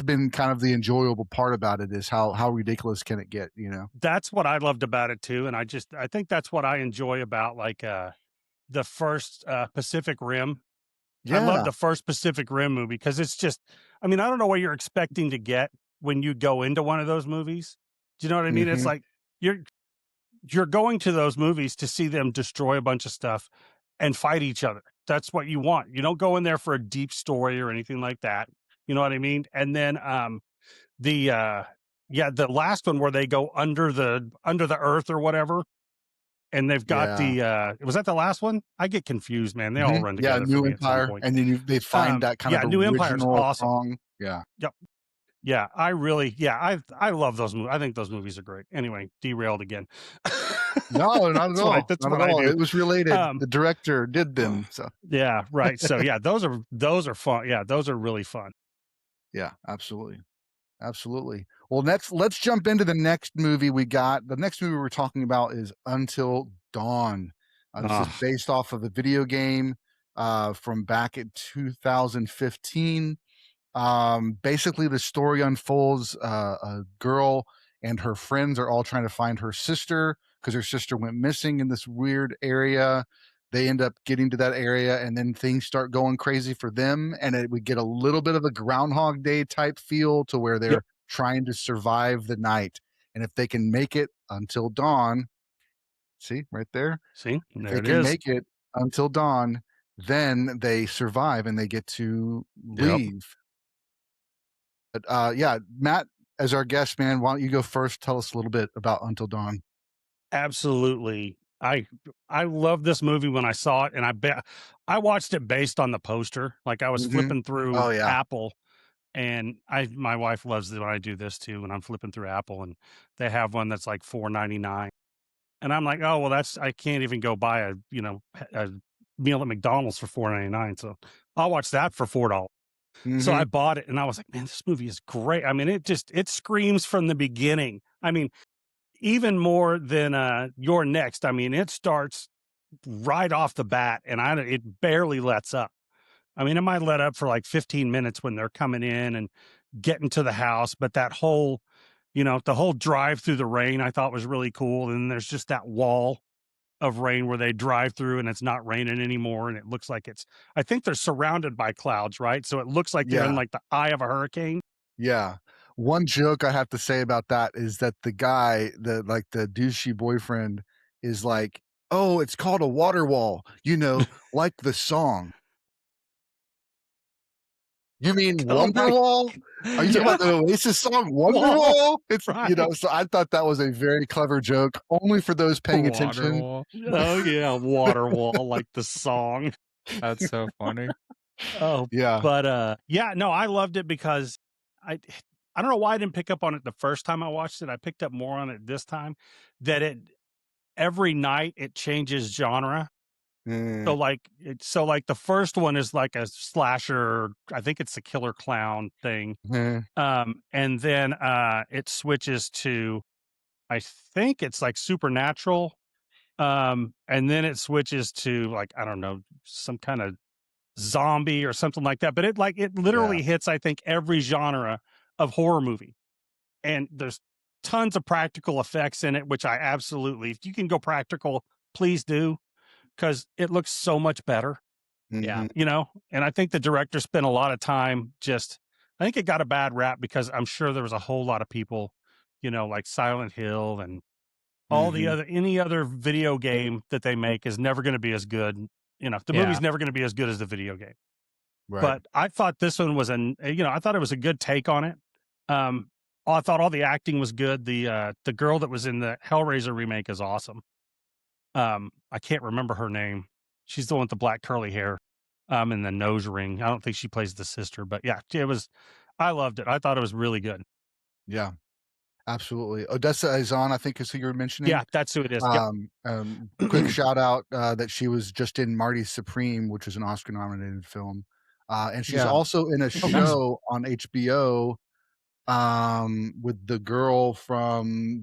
been kind of the enjoyable part about it, is how ridiculous can it get, you know? That's what I loved about it too. And I think that's what I enjoy about like the first Pacific Rim. I love Yeah. the first Pacific Rim movie because it's just, I mean, I don't know what you're expecting to get when you go into one of those movies. Do you know what I mean? It's like you're going to those movies to see them destroy a bunch of stuff and fight each other. That's what you want. You don't go in there for a deep story or anything like that. You know what I mean? And then the last one where they go under the earth or whatever, and they've got was that the last one? I get confused, man. They all run together. New for me Empire, at some point. and then they find that kind of New Empire's original awesome. Kong. Yeah. Yep. Yeah, I love those movies. I think those movies are great. Anyway, derailed again. No, not at all. That's not what at I all. do. It was related. The director did them. So yeah, right. So yeah, those are fun. Yeah, those are really fun. yeah, absolutely. Well, let's jump into the next movie we got. The next movie we're talking about is Until Dawn. This is based off of a video game from back in 2015. Basically the story unfolds. A girl and her friends are all trying to find her sister because her sister went missing in this weird area. They end up getting to that area, and then things start going crazy for them, and we get a little bit of a Groundhog Day type feel to where they're trying to survive the night, and if they can make it until dawn, see right there, See, if there they it can is. make it until dawn, then they survive and they get to leave. But yeah, Matt, as our guest, man, why don't you go first? Tell us a little bit about Until Dawn. Absolutely. I love this movie when I saw it, and I watched it based on the poster. Like I was flipping through Apple, and my wife loves it when I do this too. When I'm flipping through Apple, and they have one that's like $4.99, and I'm like, oh well, I can't even go buy a meal at McDonald's for $4.99, so I'll watch that for $4. So I bought it, and I was like, man, this movie is great. I mean, it screams from the beginning. I mean, even more than You're Next. I mean, it starts right off the bat, and it barely lets up. I mean, it might let up for like 15 minutes when they're coming in and getting to the house, but that whole, the whole drive through the rain I thought was really cool. And there's just that wall of rain where they drive through and it's not raining anymore, and it looks like I think they're surrounded by clouds, right? So it looks like they're in like the eye of a hurricane. Yeah. One joke I have to say about that is that the guy, the douchey boyfriend, is like, oh, it's called a water wall, like the song. You mean Oh my- Wonderwall? Are you talking about the Oasis song Wonderwall? It's right. so I thought that was a very clever joke, only for those paying attention. Waterwall. Oh yeah, Waterwall, like the song. That's so funny. Oh Yeah. but yeah, no, I loved it because I don't know why I didn't pick up on it the first time I watched it. I picked up more on it this time. That every night it changes genre. So like the first one is like a slasher, I think it's the killer clown thing. And then it switches to, I think it's like supernatural. And then it switches to like, I don't know, some kind of zombie or something like that. But it literally hits, I think, every genre of horror movie. And there's tons of practical effects in it, which I absolutely, if you can go practical, please do, because it looks so much better. Yeah. You know, and I think the director spent a lot of time I think it got a bad rap because I'm sure there was a whole lot of people, you know, like Silent Hill and all the any other video game that they make is never going to be as good. You know, the movie's never going to be as good as the video game. Right. But I thought this one was I thought it was a good take on it. I thought all the acting was good. The girl that was in the Hellraiser remake is awesome. I can't remember her name. She's the one with the black curly hair, and the nose ring. I don't think she plays the sister, but yeah, I loved it. I thought it was really good. Yeah. Absolutely. Odessa Izan, I think is who you're mentioning. Yeah, that's who it is. Quick shout out that she was just in Marty Supreme, which is an Oscar nominated film. And she's also in a show on HBO with the girl from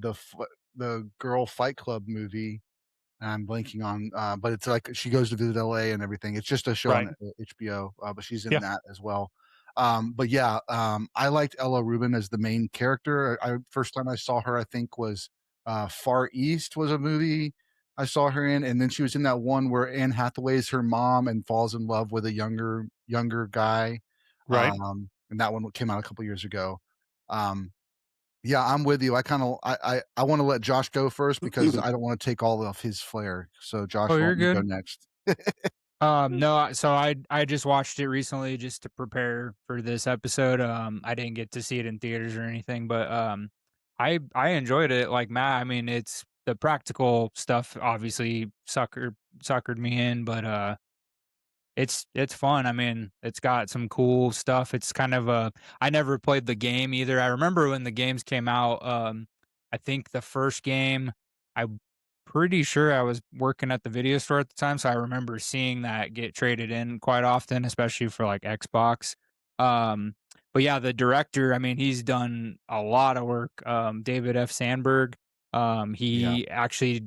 the Girl Fight Club movie. I'm blanking on, but it's like she goes to visit LA and everything. It's just a show on HBO, but she's in that as well. But yeah, I liked Ella Rubin as the main character. First time I saw her, I think was Far East was a movie I saw her in, and then she was in that one where Anne Hathaway's her mom and falls in love with a younger guy. Right. And that one came out a couple years ago. Yeah, I'm with you. I want to let Josh go first because I don't want to take all of his flair. So Josh, why don't you go next? No, so I just watched it recently just to prepare for this episode. I didn't get to see it in theaters or anything, but I enjoyed it like Matt. I mean, it's the practical stuff obviously suckered me in, but it's fun. I mean, it's got some cool stuff. It's kind of I never played the game either. I remember when the games came out, I think the first game, I'm pretty sure I was working at the video store at the time, so I remember seeing that get traded in quite often, especially for like Xbox. But yeah, the director, I mean, he's done a lot of work. David F. Sandberg, he actually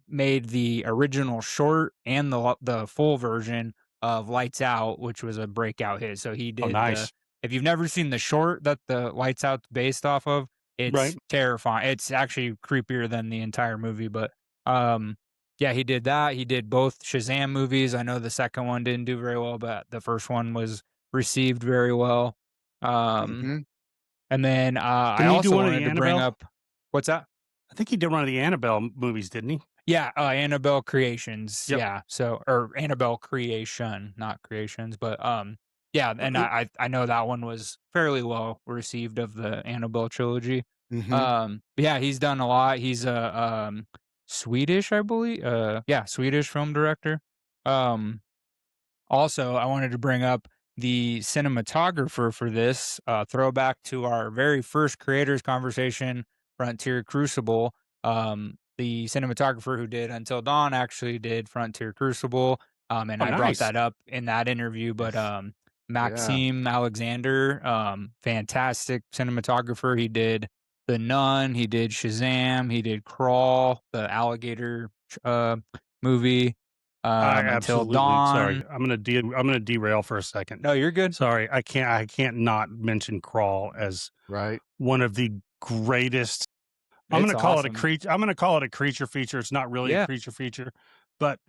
made the original short and the full version of Lights Out, which was a breakout hit. So he did if you've never seen the short that the Lights Out's based off of, it's terrifying. It's actually creepier than the entire movie, but yeah, he did that. He did both Shazam movies. I know the second one didn't do very well, but the first one was received very well. And then I also wanted to bring up what's that? I think he did one of the Annabelle movies, didn't he? Yeah, Annabelle Creations. Yep. Yeah, so or Annabelle Creation, not Creations, but yeah, and I know that one was fairly well received of the Annabelle trilogy. But yeah, he's done a lot. He's a Swedish, I believe. Swedish film director. Also, I wanted to bring up the cinematographer for this, throwback to our very first creators conversation, Frontier Crucible. The cinematographer who did Until Dawn actually did Frontier Crucible. And I brought that up in that interview, but Maxime Alexander, fantastic cinematographer. He did The Nun, he did Shazam, he did Crawl, the alligator movie. Until Dawn. Sorry, I'm gonna derail for a second. No, you're good. Sorry, I can't not mention Crawl as one of the greatest. I'm gonna call it a creature. I'm gonna call it a creature feature. It's not really a creature feature, but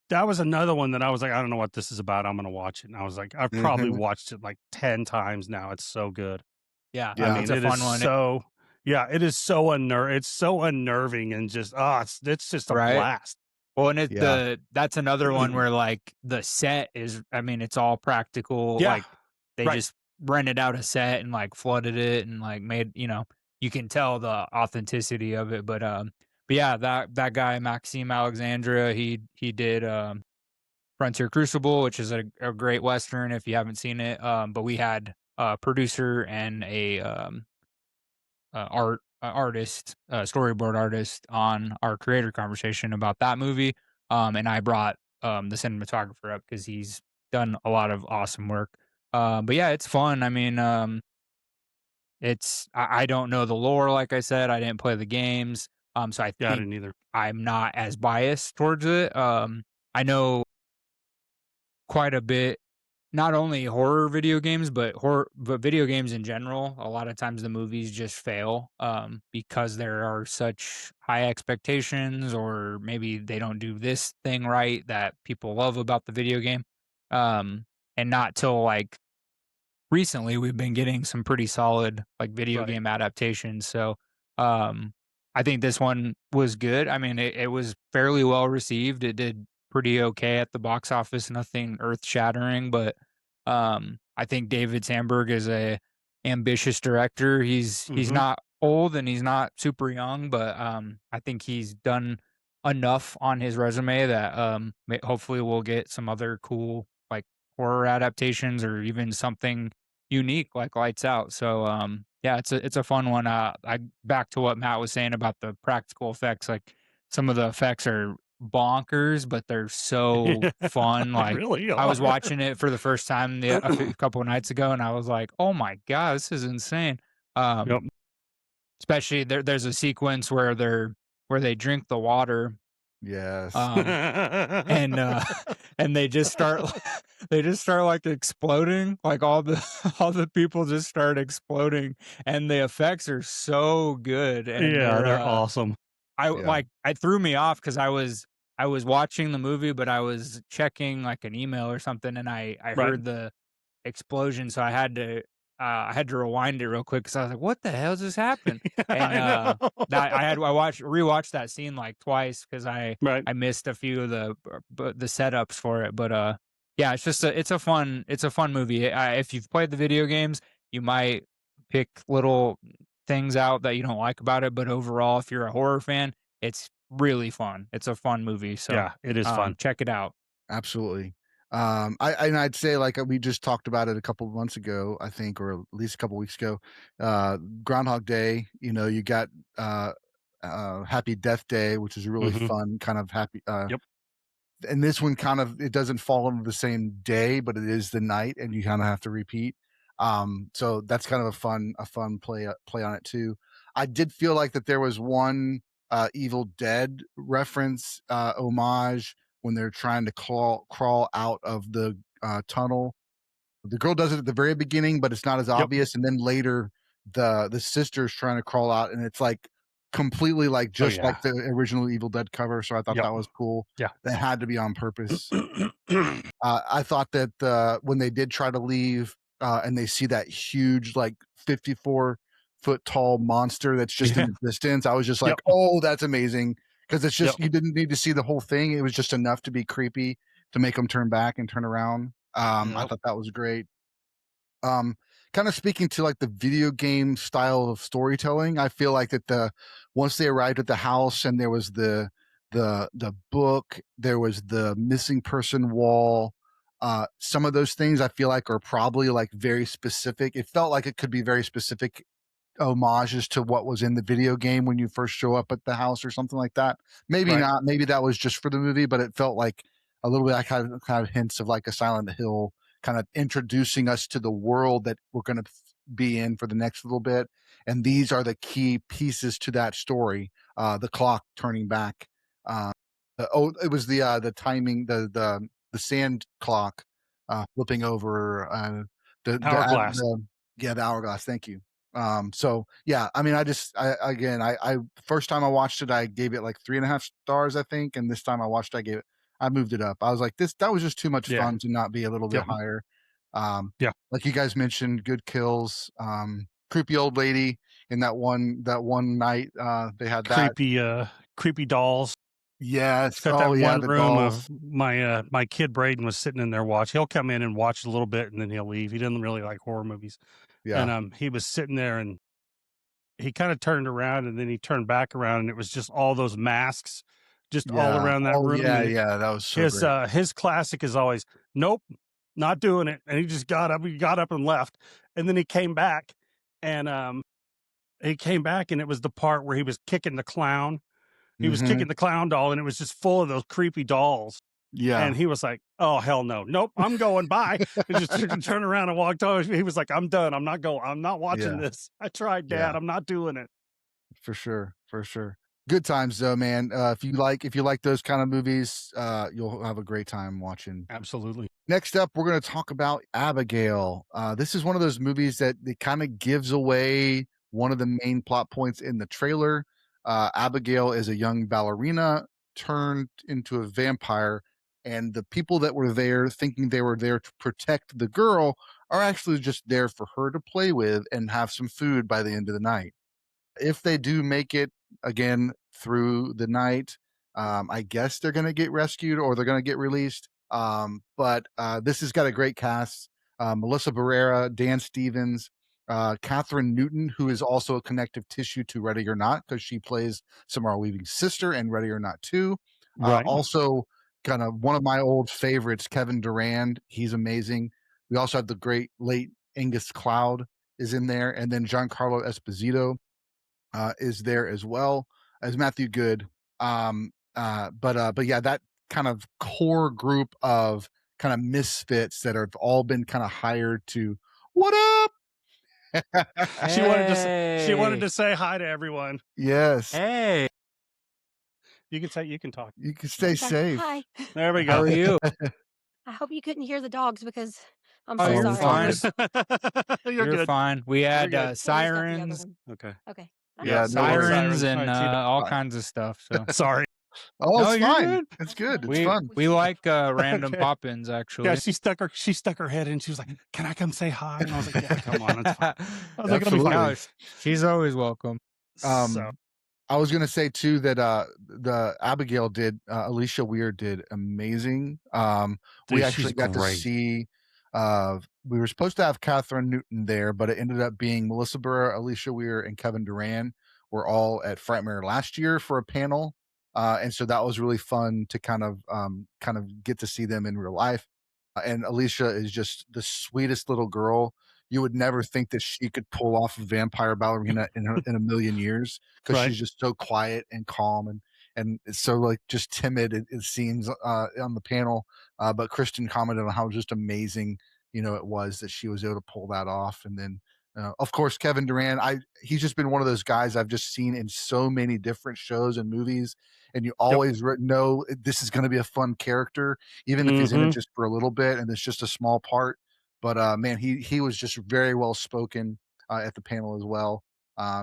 that was another one that I was like, I don't know what this is about. I'm gonna watch it, and I was like, I've probably watched it like 10 times now. It's so good. Yeah, I mean, it's a fun one. So it is so It's so unnerving and just it's just a blast. Well, and that's another one where like the set is, I mean, it's all practical. Like they just rented out a set and like flooded it and like made, you can tell the authenticity of it. But yeah, that guy Maxime Alexandra, he did Frontier Crucible, which is a great western if you haven't seen it. But we had a producer and a artist, storyboard artist on our creator conversation about that movie. And I brought the cinematographer up because he's done a lot of awesome work. But yeah, it's fun. I mean, I don't know the lore, like I said, I didn't play the games. So I Yeah, I think didn't either. I'm not as biased towards it. I know quite a bit, not only horror video games, but video games in general. A lot of times the movies just fail because there are such high expectations, or maybe they don't do this thing right that people love about the video game. Um, and not till like recently we've been getting some pretty solid like video Right. game adaptations. So um I think this one was good. I mean, it was fairly well received. It did pretty okay at the box office, nothing earth shattering, but I think David Sandberg is a ambitious director. He's Mhm. not old and he's not super young, but I think he's done enough on his resume that hopefully we'll get some other cool like horror adaptations or even something unique like Lights Out. So yeah, it's a fun one. I back to what Matt was saying about the practical effects. Like some of the effects are bonkers, but they're so fun. They Like really I was are. watching it for the first time a couple of nights ago, and I was like, "Oh my god, this is insane!" Yep. Especially there's a sequence where they drink the water, Yes. um, and and they just start like exploding, like all the all the people just start exploding, and the effects are so good, and Yeah, they're awesome. Yeah. it threw me off because I was watching the movie, but I was checking like an email or something, and I Right. heard the explosion, so I had to rewind it real quick because I was like, "What the hell just happened?" And I know. that I rewatched that scene like twice because Right. I missed a few of the setups for it. But yeah, it's a fun movie. If you've played the video games, you might pick little things out that you don't like about it, but overall, if you're a horror fan, it's really fun. It's a fun movie, so Yeah, it is fun. check it out. Absolutely. I'd say like we just talked about it a couple of months ago, I think, or at least a couple of weeks ago. Groundhog Day. You got Happy Death Day, which is a really Mhm. fun kind of happy. Yep. And this one kind of it doesn't fall into the same day, but it is the night, and you kind of have to repeat. So that's kind of a fun play on it too. I did feel like that there was one Evil Dead reference homage when they're trying to crawl out of the tunnel. The girl does it at the very beginning, but it's not as Yep. obvious. And then later, the sister's trying to crawl out, and it's like completely like Oh, just like yeah. the original Evil Dead cover. So I thought Yep. that was cool. Yeah. That had to be on purpose. I thought that when they did try to leave, and they see that huge, like 54-foot tall monster that's just in Yeah. the distance, I was just like, Yep. "Oh, that's amazing!" Because it's just Yep. you didn't need to see the whole thing; it was just enough to be creepy to make them turn back and turn around. I Yep. thought that was great. Um, kind of speaking to like the video game style of storytelling, I feel like that once they arrived at the house and there was the book, there was the missing person wall. Some of those things I feel like are probably like very specific. It felt like it could be very specific homages to what was in the video game when you first show up at the house or something like that. Maybe Right. not. Maybe that was just for the movie, but it felt like a little bit like kind of hints of like a Silent Hill, kind of introducing us to the world that we're going to be in for the next little bit. And these are the key pieces to that story. The clock turning back. It was the timing, the sand clock flipping over. Hourglass. Yeah, the hourglass. Thank you. So yeah, I mean, I first time I watched it, I gave it like 3.5 stars, I think, and this time I watched, I moved it up. I was like, that was just too much Yeah. fun to not be a little bit Yep. higher. Yeah. Like you guys mentioned, good kills. Creepy old lady in that one night. They had that. Creepy dolls. Yes. It's got Oh, that yeah, one the room dolls. of my kid Braden was sitting in there he'll come in and watch a little bit and then he'll leave. He doesn't really like horror movies. Yeah. And he was sitting there and he kind of turned around and then he turned back around and it was just all those masks just all Yeah. around that Oh, room. yeah, And yeah, that was so great. his classic is always, nope, not doing it. And he just got up and left. And then he came back and it was the part where he was kicking the clown. He was Mhm. kicking the clown doll and it was just full of those creepy dolls. Yeah. And he was like, oh, hell no. Nope, I'm going by. And just turned around and walked over. He was like, I'm done. I'm not going. I'm not watching Yeah. this. I tried, Dad. Yeah. I'm not doing it. For sure. For sure. Good times though, man. If you like those kind of movies, you'll have a great time watching. Absolutely. Next up, we're going to talk about Abigail. This is one of those movies that it kind of gives away one of the main plot points in the trailer. Abigail is a young ballerina turned into a vampire, and the people that were there thinking they were there to protect the girl are actually just there for her to play with and have some food by the end of the night. If they do make it again through the night, I guess they're going to get rescued or they're going to get released. But this has got a great cast: Melissa Barrera, Dan Stevens, Katherine Newton, who is also a connective tissue to Ready or Not because she plays Samara Weaving's sister in Ready or Not 2. Right. Also, kind of one of my old favorites, Kevin Durand. He's amazing. We also have the great late Angus Cloud is in there, and then Giancarlo Esposito is there as well as Matthew Good. But yeah, that kind of core group of kind of misfits that have all been kind of hired to what up? She wanted to say hi to everyone. Yes. Hey, You can talk. You can stay safe. Hi. There we how go. are you? I hope you couldn't hear the dogs because I'm Oh, so you're sorry. fine. You're You're good. fine. We had good. Well, he's got the other sirens, one. Okay. Okay. Yeah, Okay. no worries. sirens, and All right, see you all Fine. kinds of stuff. So Sorry. Oh, no, it's you're fine. good. It's good. It's We fun. we like random Okay. pop-ins actually. Yeah, she stuck her head in. She was like, "Can I come say hi?" And I was like, "Yeah, come on, it's fine." I was like, "It'll be fine." Absolutely. No, she's always welcome. So I was gonna say too that the Abigail did Alicia Weir did amazing. We dude, actually she's got to great. see we were supposed to have Katherine Newton there, but it ended up being Melissa Burr, Alicia Weir, and Kevin Durand were all at Frightmare last year for a panel. And so that was really fun to kind of get to see them in real life. And Alicia is just the sweetest little girl. You would never think that she could pull off a vampire ballerina in a million years because Right. she's just so quiet and calm and it's so like just timid. It seems on the panel, but Kristen commented on how just amazing it was that she was able to pull that off. And then of course Kevin Durand, he's just been one of those guys I've just seen in so many different shows and movies, and you always know this is going to be a fun character, even if he's in it just for a little bit and it's just a small part. But man, he was just very well spoken at the panel as well.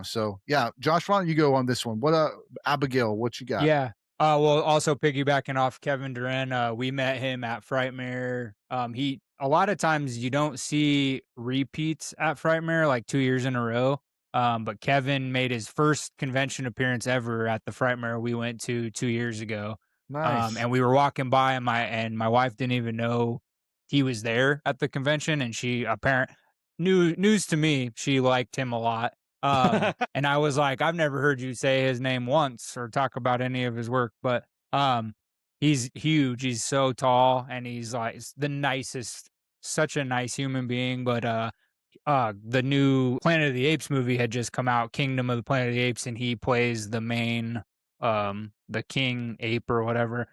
So yeah, Josh, why don't you go on this one? What Abigail, what you got? Yeah. Well, also piggybacking off Kevin Durand, we met him at Frightmare. He a lot of times you don't see repeats at Frightmare like 2 years in a row. But Kevin made his first convention appearance ever at the Frightmare we went to 2 years ago. Nice. And we were walking by, and my wife didn't even know he was there at the convention, and she news to me, she liked him a lot. And I was like, I've never heard you say his name once or talk about any of his work, but he's huge. He's so tall, and he's like the nicest, such a nice human being. But the new Planet of the Apes movie had just come out, Kingdom of the Planet of the Apes, and he plays the main the king ape or whatever.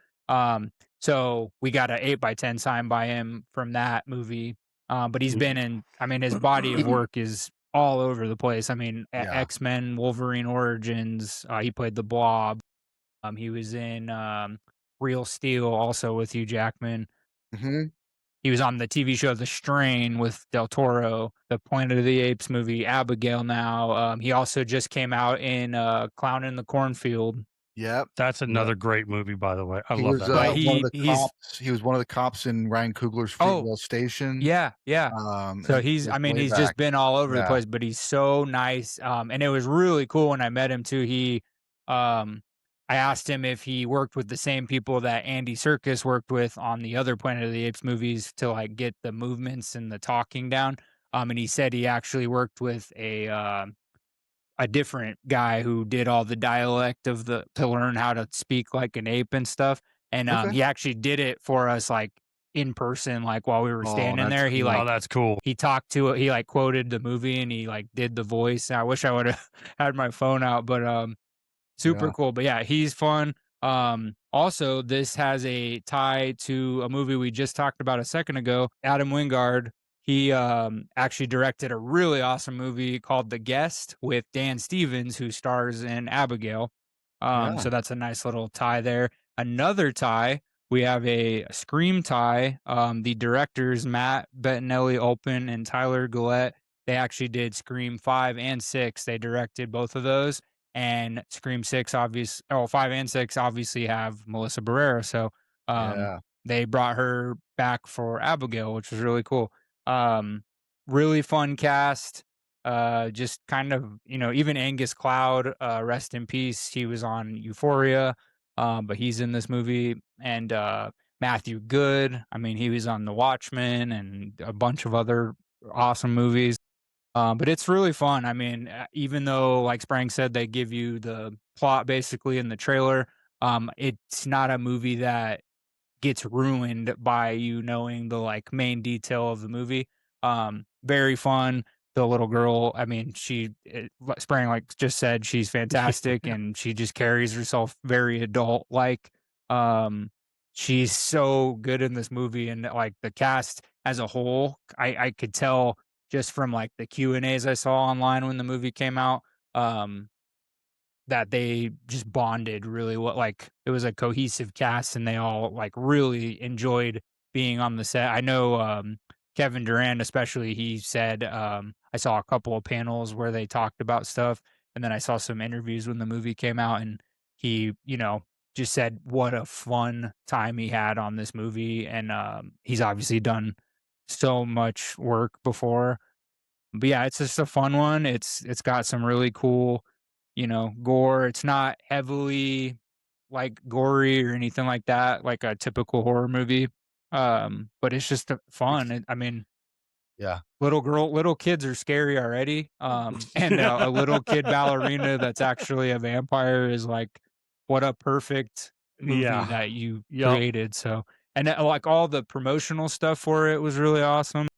So we got an 8x10 signed by him from that movie. But he's been in, I mean, his body of work is all over the place. I mean, Yeah. X-Men, Wolverine Origins, he played the Blob. He was in Real Steel also with Hugh Jackman. Mm-hmm. He was on the TV show The Strain with Del Toro, the Planet of the Apes movie, Abigail now. He also just came out in Clown in the Cornfield. Yep. That's another great movie, by the way. I He love was that. But movie. one of the he's- cops. He was one of the cops in Ryan Coogler's Fruitvale Station. Yeah. So and he's, it I was mean, way he's back. just been all over the Yeah. place, but he's so nice. And it was really cool when I met him too. He, I I asked him if he worked with the same people that Andy Serkis worked with on the other Planet of the Apes movies to like get the movements and the talking down. And he said he actually worked with a different guy who did all the dialect of the to learn how to speak like an ape and stuff. And Okay. he actually did it for us like in person, like while we were Oh, standing that's there. He cool. Oh, like that's cool. he talked to it, he like quoted the movie and he like did the voice. I wish I would have had my phone out, but super Yeah. cool. But yeah, he's fun. Also, this has a tie to a movie we just talked about a second ago. Adam Wingard, he actually directed a really awesome movie called The Guest with Dan Stevens, who stars in Abigail. Yeah. So that's a nice little tie there. Another tie, we have a Scream tie. The directors Matt Bettinelli Olpin and Tyler Gillette, they actually did Scream 5 and 6. They directed both of those. And Scream 6 5 and 6 obviously have Melissa Barrera. So Yeah. they brought her back for Abigail, which was really cool. Really fun cast. Just kind of, even Angus Cloud, rest in peace. He was on Euphoria, but he's in this movie. And Matthew Good, I mean, he was on The Watchmen and a bunch of other awesome movies. But it's really fun. I mean, even though, like Sprang said, they give you the plot basically in the trailer, it's not a movie that gets ruined by you knowing the like main detail of the movie. Very fun. The little girl, I mean, Sprang like just said, she's fantastic and she just carries herself very adult like. She's so good in this movie, and like the cast as a whole, I could tell just from like the Q&As I saw online when the movie came out, that they just bonded really well. Like it was a cohesive cast and they all like really enjoyed being on the set. I know Kevin Durant, especially, he said, I saw a couple of panels where they talked about stuff, and then I saw some interviews when the movie came out, and he, just said what a fun time he had on this movie. And he's obviously done so much work before. But yeah, it's just a fun one. It's got some really cool, gore. It's not heavily like gory or anything like that, like a typical horror movie. But it's just fun. I mean, Yeah. little kids are scary already. And a little kid ballerina that's actually a vampire is like, what a perfect movie Yeah. that you Yep. created. So, and like all the promotional stuff for it was really awesome.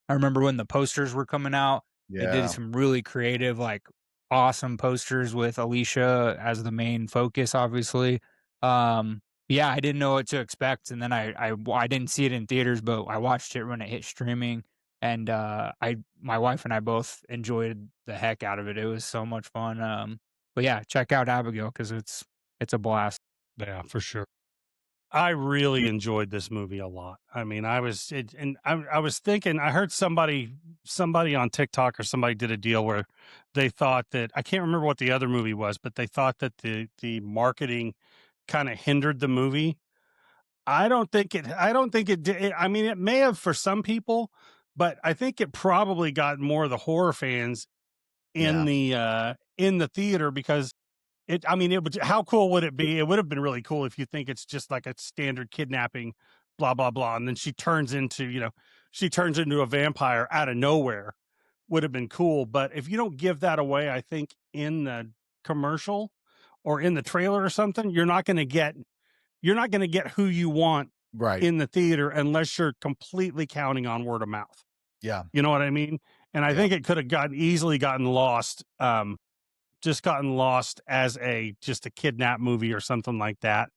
I remember when the posters were coming out, they Yeah. did some really creative, like awesome posters with Alicia as the main focus, obviously. Yeah, I didn't know what to expect, and then I didn't see it in theaters, but I watched it when it hit streaming, and my wife and I both enjoyed the heck out of it. It was so much fun. But yeah, check out Abigail because it's a blast. Yeah, for sure. I really enjoyed this movie a lot. I mean, I was thinking, I heard somebody on TikTok or somebody did a deal where they thought that, I can't remember what the other movie was, but they thought that the marketing kind of hindered the movie. I don't think it did. I mean, it may have for some people, but I think it probably got more of the horror fans in the theater because it would, how cool would it be? It would have been really cool if you think it's just like a standard kidnapping, blah, blah, blah. And then she turns into a vampire out of nowhere. Would have been cool. But if you don't give that away, I think in the commercial or in the trailer or something, you're not going to get who you want Right. in the theater unless you're completely counting on word of mouth. Yeah. You know what I mean? And I think it could have easily gotten lost. Just gotten lost as just a kidnap movie or something like that,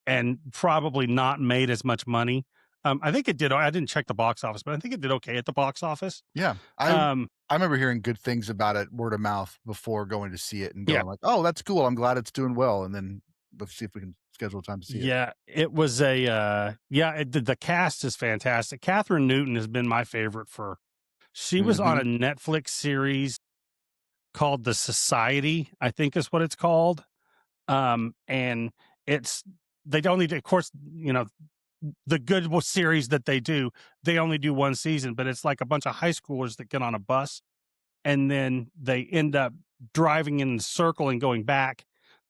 and probably not made as much money. I think it did. I didn't check the box office, but I think it did okay at the box office. Yeah. I remember hearing good things about it, word of mouth, before going to see it and going like, oh, that's cool. I'm glad it's doing well. And then let's see if we can schedule time to see it. Yeah, it was the cast is fantastic. Katherine Newton has been my favorite she was on a Netflix series called The Society, I think is what it's called. And they only do, of course, the good series that they do, they only do one season, but it's like a bunch of high schoolers that get on a bus and then they end up driving in a circle and going back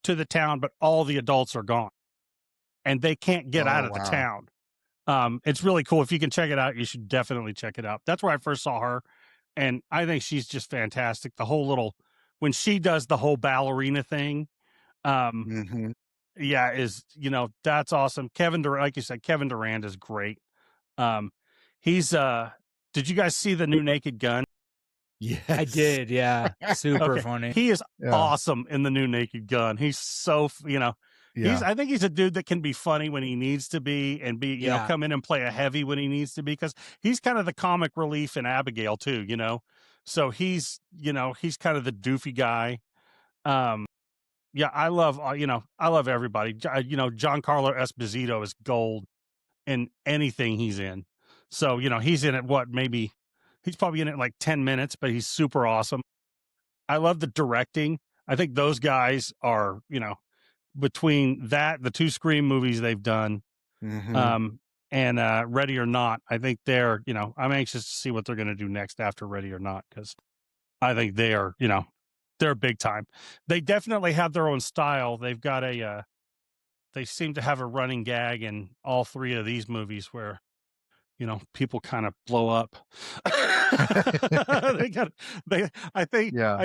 to the town, but all the adults are gone and they can't get out of the town. It's really cool. If you can check it out, you should definitely check it out. That's where I first saw her. And I think she's just fantastic. The whole little, when she does the whole ballerina thing, yeah, is, that's awesome. Kevin Durant, like you said, Kevin Durant is great. He's, did you guys see the new Naked Gun? Yes. I did. Yeah. Super funny. He is awesome in the new Naked Gun. He's so, I think he's a dude that can be funny when he needs to be and be, come in and play a heavy when he needs to be, because he's kind of the comic relief in Abigail too, so he's kind of the doofy guy. I love everybody. Giancarlo Esposito is gold in anything he's in. So, he's in it. He's probably in it like 10 minutes, but he's super awesome. I love the directing. I think those guys are, between that, the 2 Scream movies they've done, and Ready or Not, I think they're, I'm anxious to see what they're going to do next after Ready or Not, because I think they are, they're big time. They definitely have their own style. They've got they seem to have a running gag in all 3 of these movies where, people kind of blow up. I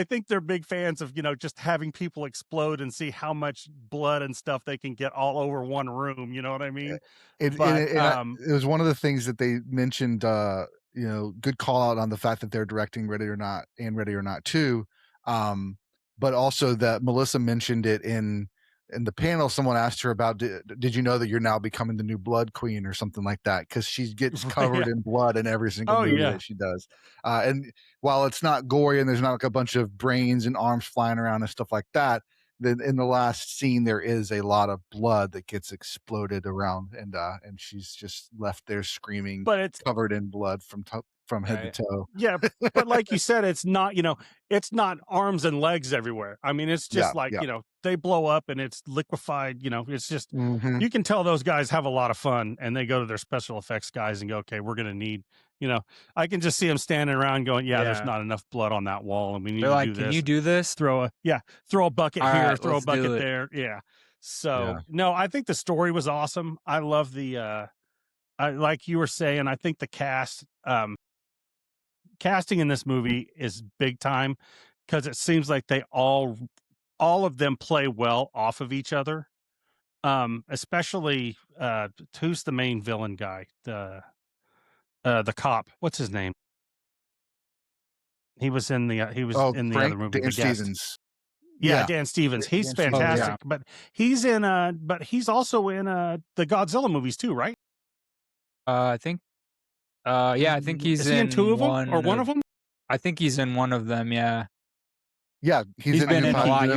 think they're big fans of, just having people explode and see how much blood and stuff they can get all over one room. You know what I mean? It was one of the things that they mentioned, good call out on the fact that they're directing Ready or Not and Ready or Not 2. But also that Melissa mentioned it in the panel. Someone asked her about, did you know that you're now becoming the new Blood Queen or something like that? Because she gets covered in blood in every single movie that she does. And while it's not gory and there's not like a bunch of brains and arms flying around and stuff like that, then in the last scene there is a lot of blood that gets exploded around, and she's just left there screaming, but it's covered in blood from head to toe. Yeah, but like you said, it's not, it's not arms and legs everywhere. I mean, it's just they blow up and it's liquefied, it's just, you can tell those guys have a lot of fun, and they go to their special effects guys and go, okay, we're going to need, I can just see them standing around going, there's not enough blood on that wall, and we need to do this. Can you do this? Throw a bucket here, throw a bucket there. Yeah. So no, I think the story was awesome. I love the, like you were saying, I think the casting in this movie is big time, because it seems like they all of them play well off of each other. Especially who's the main villain guy, the cop, what's his name? He was in the other movie, Dan Stevens. Dan Stevens. He's fantastic. But he's in but he's also in the Godzilla movies too, right? I think I think he's in 2 of them or one of them. I think he's in one of them. Yeah, he's been in a lot.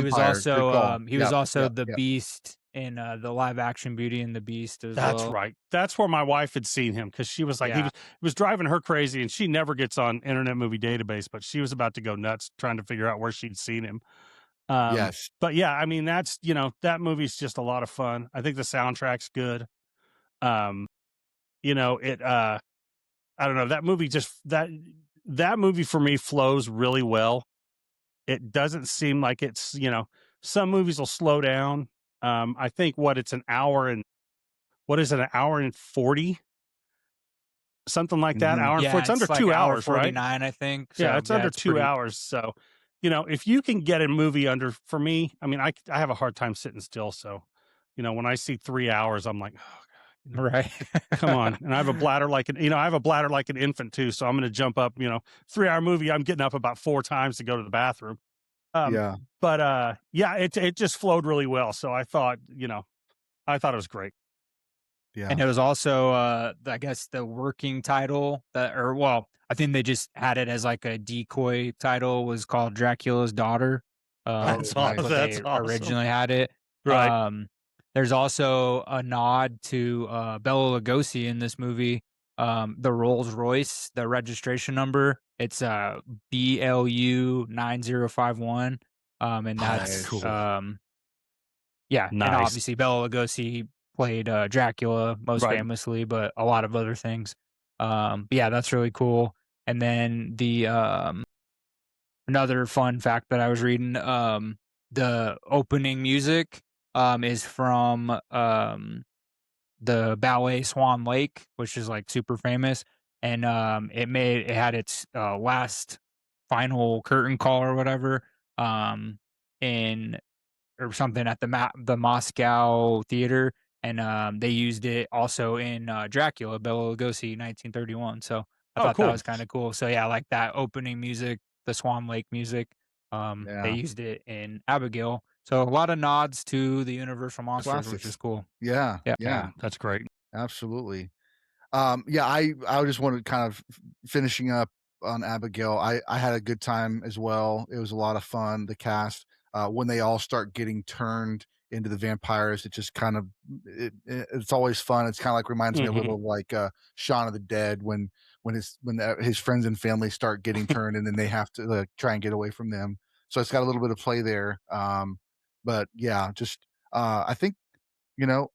He was also the Yeah. Beast in the live action Beauty and the Beast as That's well. right. That's where my wife had seen him, because she was like, he was driving her crazy, and she never gets on Internet Movie Database, but she was about to go nuts trying to figure out where she'd seen him. Yes. But yeah, I mean, that's, that movie's just a lot of fun. I think the soundtrack's good. I don't know, that movie that movie for me flows really well. It doesn't seem like it's, some movies will slow down. I think it's an hour and 40, something like that. Hour and 40. It's under like 2 hours, 49, right? I think. So, yeah, it's under 2 hours. So, if you can get a movie under, for me, I mean, I have a hard time sitting still. So, when I see 3 hours, I'm like, oh, right. Come on. And I have a bladder like an infant too. So I'm going to jump up, 3-hour movie. I'm getting up about 4 times to go to the bathroom. But it just flowed really well. So I thought it was great. Yeah. And it was also, I guess, the working title I think they just had it as like a decoy title, was called Dracula's Daughter. That's awesome. Originally had it. Right. There's also a nod to Bela Lugosi in this movie. The Rolls Royce, the registration number, it's BLU 9051. And that's cool. nice. And obviously Bela Lugosi played Dracula most famously, but a lot of other things. That's really cool. And then the another fun fact that I was reading, the opening music is from the ballet Swan Lake, which is like super famous, and it had its last final curtain call or whatever in or something at the Moscow theater, and they used it also in Dracula, Bela Lugosi, 1931. So I Oh, thought that cool. was kind of cool. So yeah, like that opening music, the Swan Lake music. They Yeah. used it in Abigail. So a lot of nods to the Universal monsters, which is Classics. cool. Yeah. Yeah. Yeah. Yeah, that's great. Absolutely. Yeah, I just wanted kind of finishing up on Abigail. I had a good time as well. It was a lot of fun. The cast, when they all start getting turned into the vampires, it just kind of it's always fun. It's kind of like reminds me a little of like Shaun of the Dead when his friends and family start getting turned and then they have to try and get away from them. So it's got a little bit of play there. But yeah, just I think you know.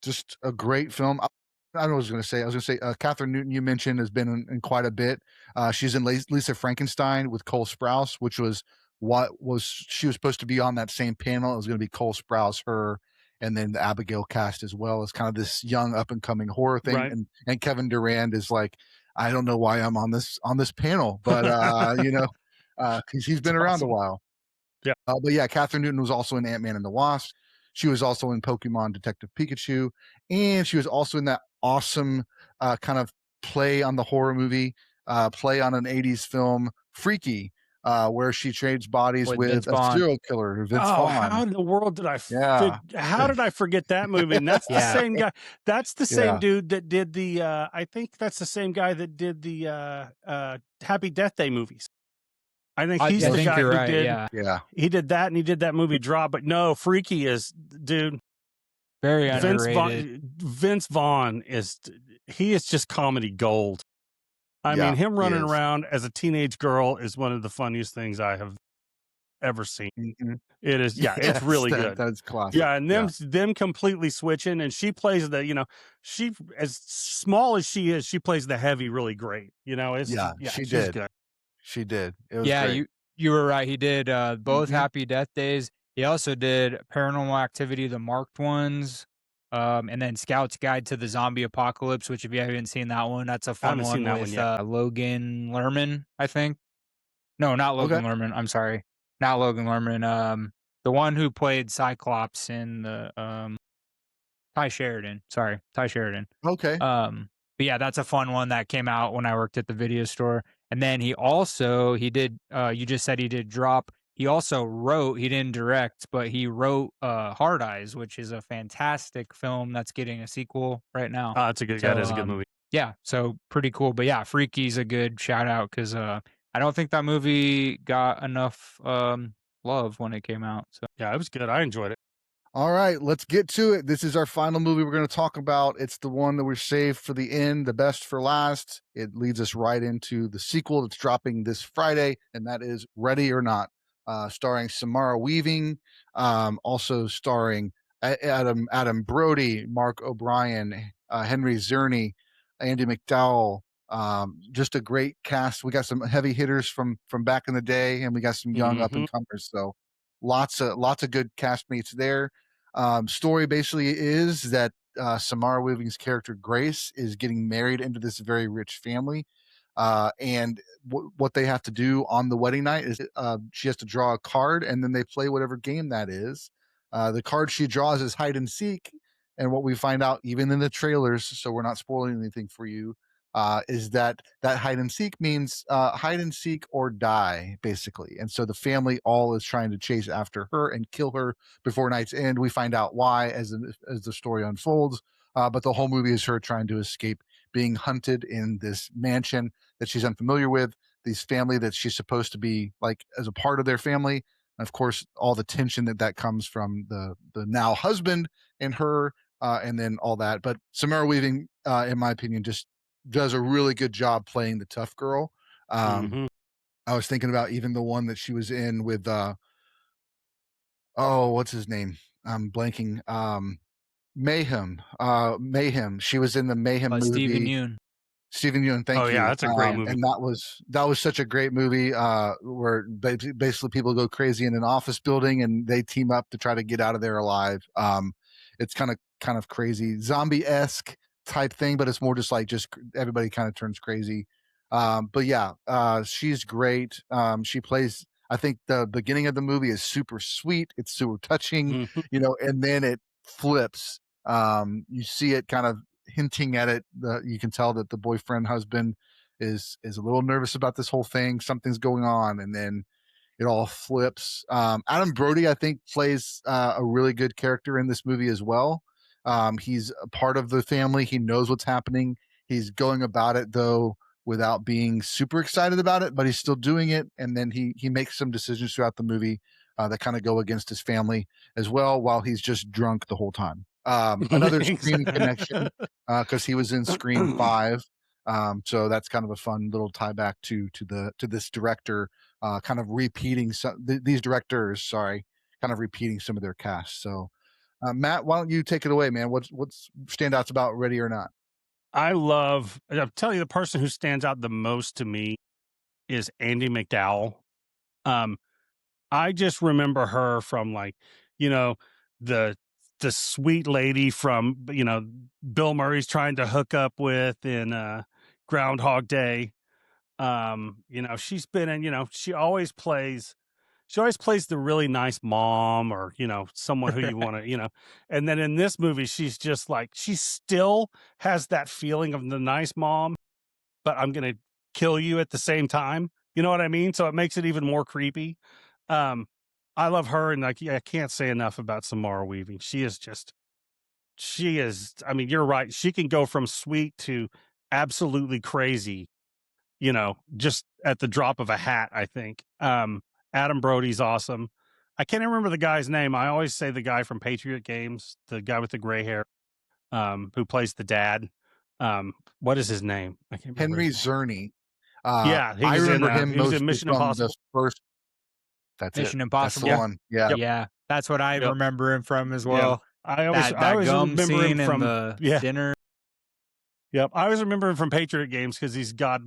Just a great film. I don't know what I was going to say. I was going to say Katherine Newton, you mentioned, has been in quite a bit. She's in Lisa Frankenstein with Cole Sprouse, which was she was supposed to be on that same panel. It was going to be Cole Sprouse, her, and then the Abigail cast as well as kind of this young up and coming horror thing. Right. And Kevin Durand is like, I don't know why I'm on this panel, but because he's been around a while. Yeah. But yeah, Katherine Newton was also in Ant-Man and the Wasp. She was also in Pokemon Detective Pikachu, and she was also in that awesome kind of play on the horror movie, play on an 80s film, Freaky, where she trades bodies With with Vince a Vaughn. serial killer, Vince Oh, Vaughn. how in the world did I Yeah. how did I forget that movie? And that's the Yeah. same guy. That's the same Yeah. dude that did the I think that's the same guy that did the Happy Death Day movies. I think he's I the think guy you're who right. did Yeah. he did that and he did that movie Drop. But no, Freaky is dude. Very Vince underrated. Vaughn is just comedy gold. I Yeah, mean, him he running is. around as a teenage girl is one of the funniest things I have ever seen. Mhm. It is, yeah, Yes, it's really good. That's classic. Yeah, and them completely switching, and she plays she as small as she is, she plays the heavy really great. It's Yeah, she's did. good. She did. It was Yeah, great. you were right. He did both Mhm. Happy Death Days. He also did Paranormal Activity, the marked ones, and then Scout's Guide to the Zombie Apocalypse, which if you haven't seen that one, that's a fun haven't one seen that one with yet. Logan Lerman, I think. No, not Logan Okay. Lerman. I'm sorry. Not Logan Lerman. The one who played Cyclops in the Ty Sheridan. Sorry, Ty Sheridan. Okay. But yeah, that's a fun one that came out when I worked at the video store. And then he did you just said he did Drop. He also wrote, he didn't direct, but he wrote Hard Eyes, which is a fantastic film that's getting a sequel right now. That's a good that is a good movie. Yeah, so pretty cool. But yeah, Freaky's a good shout out because I don't think that movie got enough love when it came out. So Yeah, it was good. I enjoyed it. All right, let's get to it. This is our final movie we're going to talk about. It's the one that we're saved for the end, the best for last. It leads us right into the sequel that's dropping this Friday, and that is Ready or Not, starring Samara Weaving, also starring Adam Brody, Mark O'Brien, Henry Czerny, Andy McDowell. Just a great cast. We got some heavy hitters from back in the day, and we got some young up and comers. So lots of good castmates there. Story basically is that Samara Weaving's character Grace is getting married into this very rich family, and what they have to do on the wedding night is she has to draw a card, and then they play whatever game that is. The card she draws is hide and seek, and what we find out even in the trailers, so we're not spoiling anything for you, is that hide and seek means hide and seek or die, basically. And so the family all is trying to chase after her and kill her before night's end. We find out why as the story unfolds. But the whole movie is her trying to escape being hunted in this mansion that she's unfamiliar with, this family that she's supposed to be like as a part of their family. And of course, all the tension that comes from the now husband and her, and then all that. But Samara Weaving, in my opinion, just does a really good job playing the tough girl. I was thinking about even the one that she was in with what's his name? I'm blanking. Mayhem. Mayhem. She was in the Mayhem movie. Stephen Yeun. Stephen Yeun, thank Oh you. yeah, that's a great movie. And that was such a great movie where basically people go crazy in an office building and they team up to try to get out of there alive. It's kind of crazy, zombie-esque type thing, but it's more just everybody kind of turns crazy. But yeah, she's great. She plays. I think the beginning of the movie is super sweet. It's super touching, and then it flips. You see it kind of hinting at it. You can tell that the boyfriend husband is a little nervous about this whole thing. Something's going on, and then it all flips. Adam Brody, I think, plays a really good character in this movie as well. He's a part of the family. He knows what's happening. He's going about it though without being super excited about it, but he's still doing it. And then he makes some decisions throughout the movie that kind of go against his family as well, while he's just drunk the whole time. Another Scream connection because he was in Scream 5. So that's kind of a fun little tie back to this director, kind of repeating these directors, kind of repeating some of their cast. So Matt, why don't you take it away, man? What's standouts about Ready or Not? I'll tell you, the person who stands out the most to me is Andie MacDowell. I just remember her from the sweet lady from Bill Murray's trying to hook up with in Groundhog Day. She's been in, she always plays the really nice mom, or someone who you want to, and then in this movie she's just like, she still has that feeling of the nice mom, but I'm gonna kill you at the same time. You know what I mean? So it makes it even more creepy. I love her, and I can't say enough about Samara Weaving. She is. I mean, you're right. She can go from sweet to absolutely crazy, just at the drop of a hat, I think. Adam Brody's awesome. I can't even remember the guy's name. I always say the guy from Patriot Games, the guy with the gray hair, who plays the dad. What is his name? I can't remember. Henry Czerny. Yeah, I remember him he was most in Mission from Impossible. the first. That's Mission it. Impossible. That's the one. Yeah. Yeah, that's what I Yep. remember him from as well. I That always gum remember him scene from and the dinner. Yep, I always remember him from Patriot Games because he's got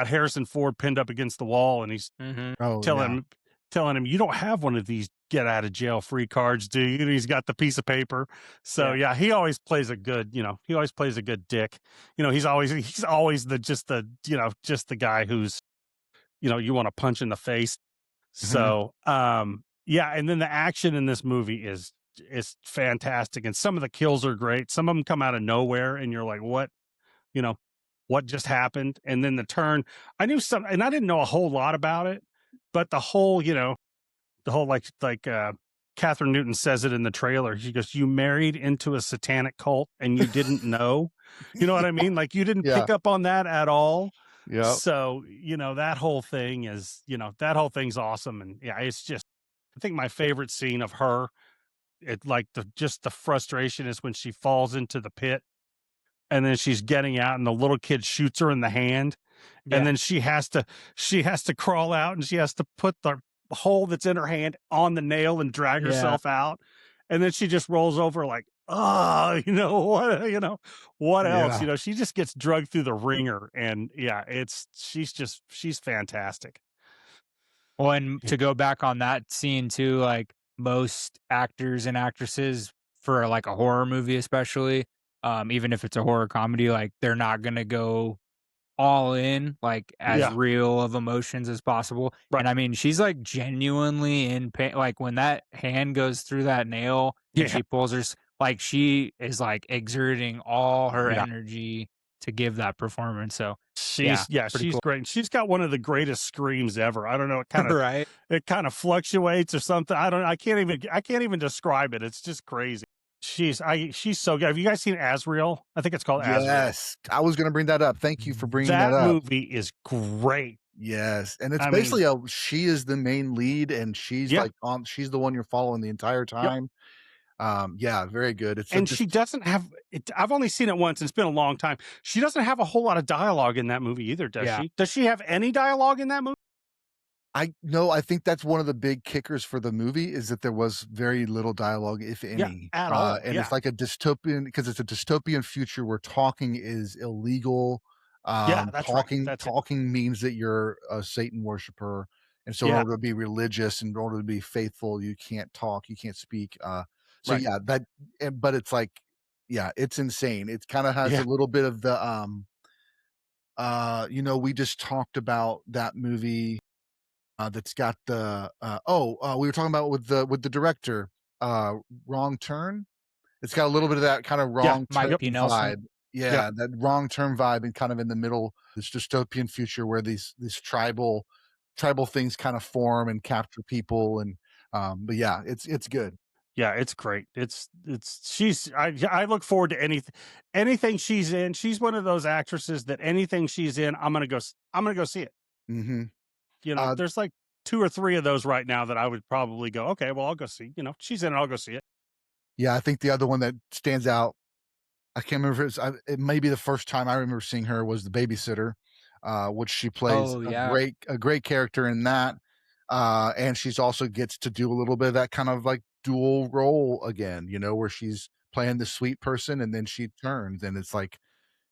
Harrison Ford pinned up against the wall, and he's telling him, "You don't have one of these get out of jail free cards, do you?" And he's got the piece of paper. So yeah, he always plays a good, dick. He's always the guy who's, you want to punch in the face. So yeah, and then the action in this movie is fantastic, and some of the kills are great. Some of them come out of nowhere, and you're like, what? What just happened? And then the turn, I knew some, and I didn't know a whole lot about it, but the whole Catherine Newton says it in the trailer. She goes, "You married into a satanic cult and you didn't know." You know what I mean? Like, you didn't pick up on that at all. Yeah. So, that whole thing is, that whole thing's awesome. And yeah, it's just, I think my favorite scene of her, the frustration is when she falls into the pit. And then she's getting out, and the little kid shoots her in the hand, and then she has to crawl out, and she has to put the hole that's in her hand on the nail and drag herself out, and then she just rolls over like, what else? She just gets drugged through the ringer, and she's fantastic. Well, and to go back on that scene too, like most actors and actresses for like a horror movie, especially. Even if it's a horror comedy, like they're not gonna go all in, like as real of emotions as possible. Right. And I mean, she's like genuinely in pain. Like when that hand goes through that nail and she pulls her, like she is like exerting all her energy to give that perforerence. So she's cool. great. And she's got one of the greatest screams ever. I don't know. It kind of it kind of fluctuates or something. I can't even describe it. It's just crazy. She's so good. Have you guys seen Azrael? I think it's called Azrael. Yes, I was going to bring that up. Thank you for bringing that up. That movie is great. Yes, and it's basically she is the main lead, and she's she's the one you're following the entire time. Very good. She doesn't have it. I've only seen it once. And it's been a long time. She doesn't have a whole lot of dialogue in that movie either, does she? Does she have any dialogue in that movie? I think that's one of the big kickers for the movie is that there was very little dialogue, if any, at all. And it's like a dystopian, because it's a dystopian future where talking is illegal. Yeah, that's right. Talking That's it. talking means that you're a Satan worshiper, and so in Yeah. order to be religious, in order to be faithful, you can't talk, you can't speak. So Right. yeah, but it's like, yeah, it's insane. It kind of has a Yeah. little bit of the we just talked about that movie that's got the we were talking about with the director, Wrong Turn. It's got a little bit of that kind of Yeah. wrong Mike turn P. Nelson. vibe. Yeah, that Wrong Turn vibe, and kind of in the middle, this dystopian future where these tribal things kind of form and capture people, and but yeah, it's good. Yeah, it's great. I look forward to anything she's in. She's one of those actresses that anything she's in, I'm gonna go see it. Hmm. There's like 2 or 3 of those right now that I would probably go, okay, well, I'll go see. She's in it, I'll go see it. Yeah, I think the other one that stands out, I can't remember if it may be the first time I remember seeing her, was The Babysitter, which she plays Oh a yeah. great character in that. And she's also gets to do a little bit of that kind of like dual role again, where she's playing the sweet person and then she turns, and it's like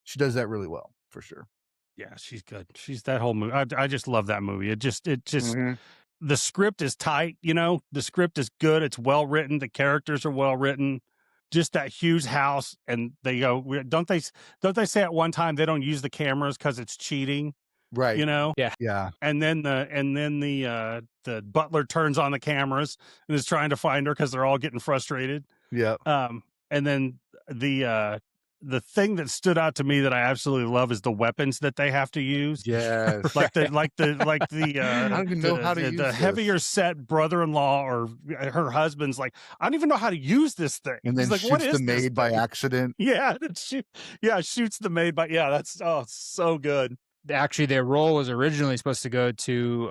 she does that really well for sure. Yeah, she's good. She's that whole movie. I just love that movie. It just Mhm. the script is tight, the script is good. It's well written. The characters are well written. Just that huge house, and they go, don't they say at one time they don't use the cameras because it's cheating, Right. Yeah. Yeah. and then the butler turns on the cameras and is trying to find her because they're all getting frustrated. Yeah. And then the thing that stood out to me that I absolutely love is the weapons that they have to use. Yes. Like the I don't even know how to use the this. heavher set brother-in-law or her husband's like, I don't even know how to use this thing. And then He's like, what shoots is the this maid by thing? accident. Yeah, shoots the maid, but yeah, that's so good. Actually, their role was originally supposed to go to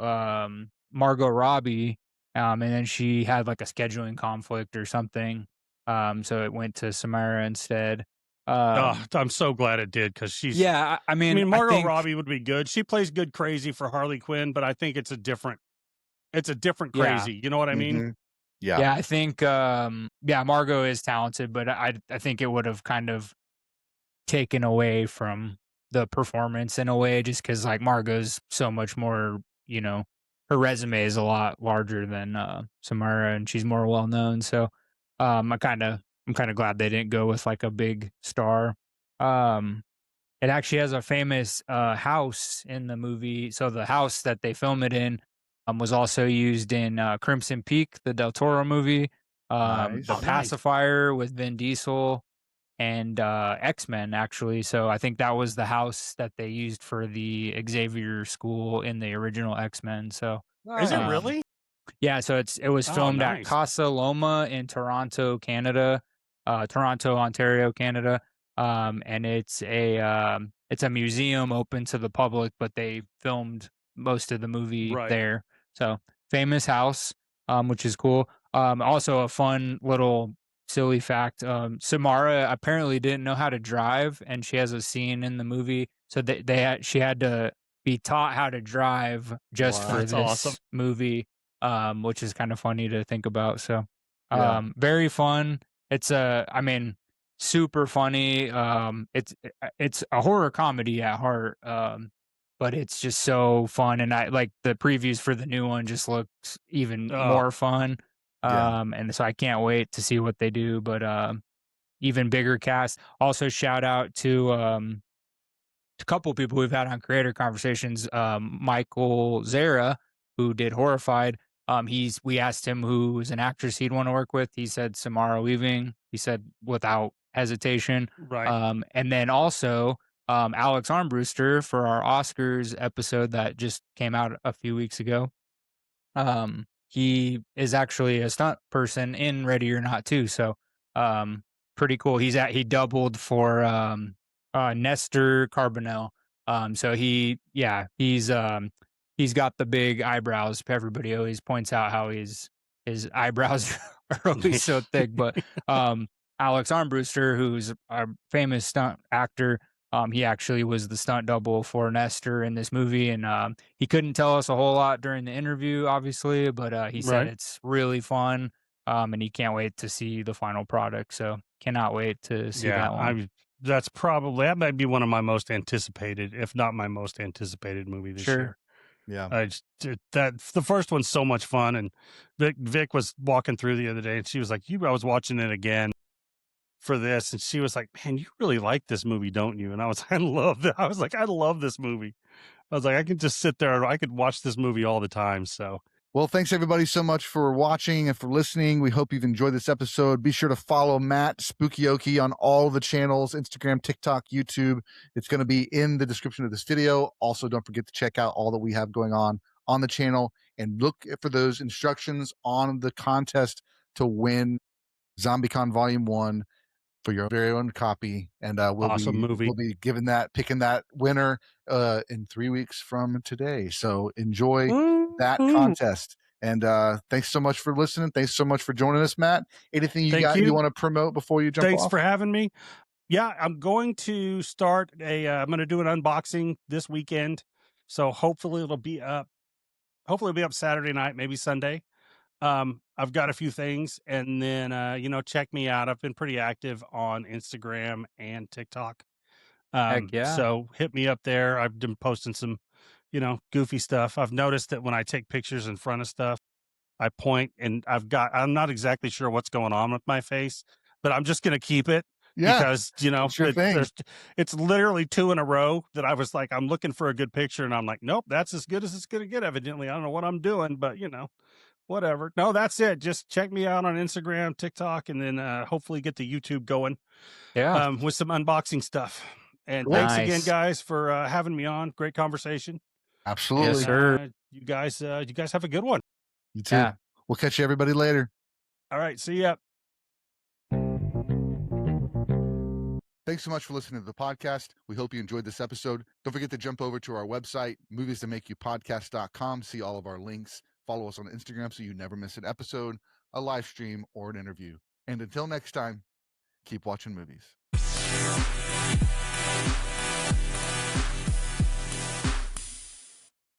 Margot Robbie, and then she had like a scheduling conflict or something. So it went to Samara instead. I'm so glad it did, because she's Yeah, I mean, Margot think, Robbie would be good. She plays good crazy for Harley Quinn, but I think it's a different crazy. You know what I mean? Mhm. Yeah. Yeah, I think Margot is talented, but I think it would have kind of taken away from the performance in a way, just because like Margot's so much more, her resume is a lot larger than Samara, and she's more well known. So I'm kind of glad they didn't go with like a big star. Um, it actually has a famous house in the movie. So the house that they film it in was also used in Crimson Peak, the Del Toro movie, Nice. The Oh, nice. Pacifier with Vin Diesel, and X-Men, actually. So I think that was the house that they used for the Xavier School in the original X-Men. So Is it Um, really? yeah, so it was Oh, filmed at nice. Casa Loma in Toronto, Canada, Toronto, Ontario, Canada. And it's a museum open to the public, but they filmed most of the movie Right. there. So famous house, which is cool. Also a fun little silly fact. Samara apparently didn't know how to drive, and she has a scene in the movie. So she had to be taught how to drive just Wow. for That's this awesome. movie, which is kind of funny to think about. So, Yeah. very fun. It's super funny. It's a horror comedy at heart. But it's just so fun, and I like the previews for the new one. Just looks even Oh. more fun. Yeah. And so I can't wait to see what they do. But even bigger cast. Also, shout out to a couple people we've had on creator conversations. Michael Zara, who did Horrified. We asked him who was an actress he'd want to work with. He said Samara Weaving. He said without hesitation. Right. And then also Alex Armbruster for our Oscars episode that just came out a few weeks ago. He is actually a stunt person in Ready or Not too. So pretty cool. He doubled for Nestor Carbonell. So he's got the big eyebrows. Everybody always points out how his eyebrows are always so thick. But Alex Armbruster, who's a famous stunt actor, he actually was the stunt double for Nestor in this movie, and he couldn't tell us a whole lot during the interview, obviously, but he said Right. it's really fun, and he can't wait to see the final product. So cannot wait to see Yeah, that one. That's probably, that might be one of my most anticipated, if not my most anticipated movie this Sure. year. Yeah. That the first one's so much fun, and Vic was walking through the other day, and she was like, I was watching it again for this, and she was like, man, you really like this movie, don't you? And I was, I love that. I was like, I love this movie. I was like, I could just sit there, I could watch this movie all the time. So Well, thanks everybody so much for watching and for listening. We hope you've enjoyed this episode. Be sure to follow Matt Spookie Okie on all the channels, Instagram, TikTok, YouTube. It's going to be in the description of this video. Also, don't forget to check out all that we have going on the channel and look for those instructions on the contest to win ZombieCON Volume 1 for your very own copy. And awesome movie. We'll be picking that winner in 3 weeks from today. So enjoy that contest. And thanks so much for listening. Thanks so much for joining us, Matt. Anything you want to promote before you jump Thanks off? for having me. Yeah, I'm going to start I'm going to do an unboxing this weekend. So hopefully it'll be up Saturday night, maybe Sunday. I've got a few things, and then, check me out. I've been pretty active on Instagram and TikTok. Heck yeah. So hit me up there. I've been posting some, goofy stuff. I've noticed that when I take pictures in front of stuff, I point, and I'm not exactly sure what's going on with my face, but I'm just going to keep it. Yeah, because, it's literally 2 in a row that I was like, I'm looking for a good picture, and I'm like, nope, that's as good as it's going to get. Evidently, I don't know what I'm doing, but whatever. No, that's it. Just check me out on Instagram, TikTok, and then hopefully get the YouTube going. Yeah. With some unboxing stuff. And Nice. thanks again, guys, for having me on. Great conversation. Absolutely. Yes, sir. You guys have a good one. You too. Yeah. We'll catch you everybody later. All right. See ya. Thanks so much for listening to the podcast. We hope you enjoyed this episode. Don't forget to jump over to our website, moviesthatmakeyoupodcast.com. See all of our links. Follow us on Instagram so you never miss an episode, a live stream, or an interview. And until next time, keep watching movies.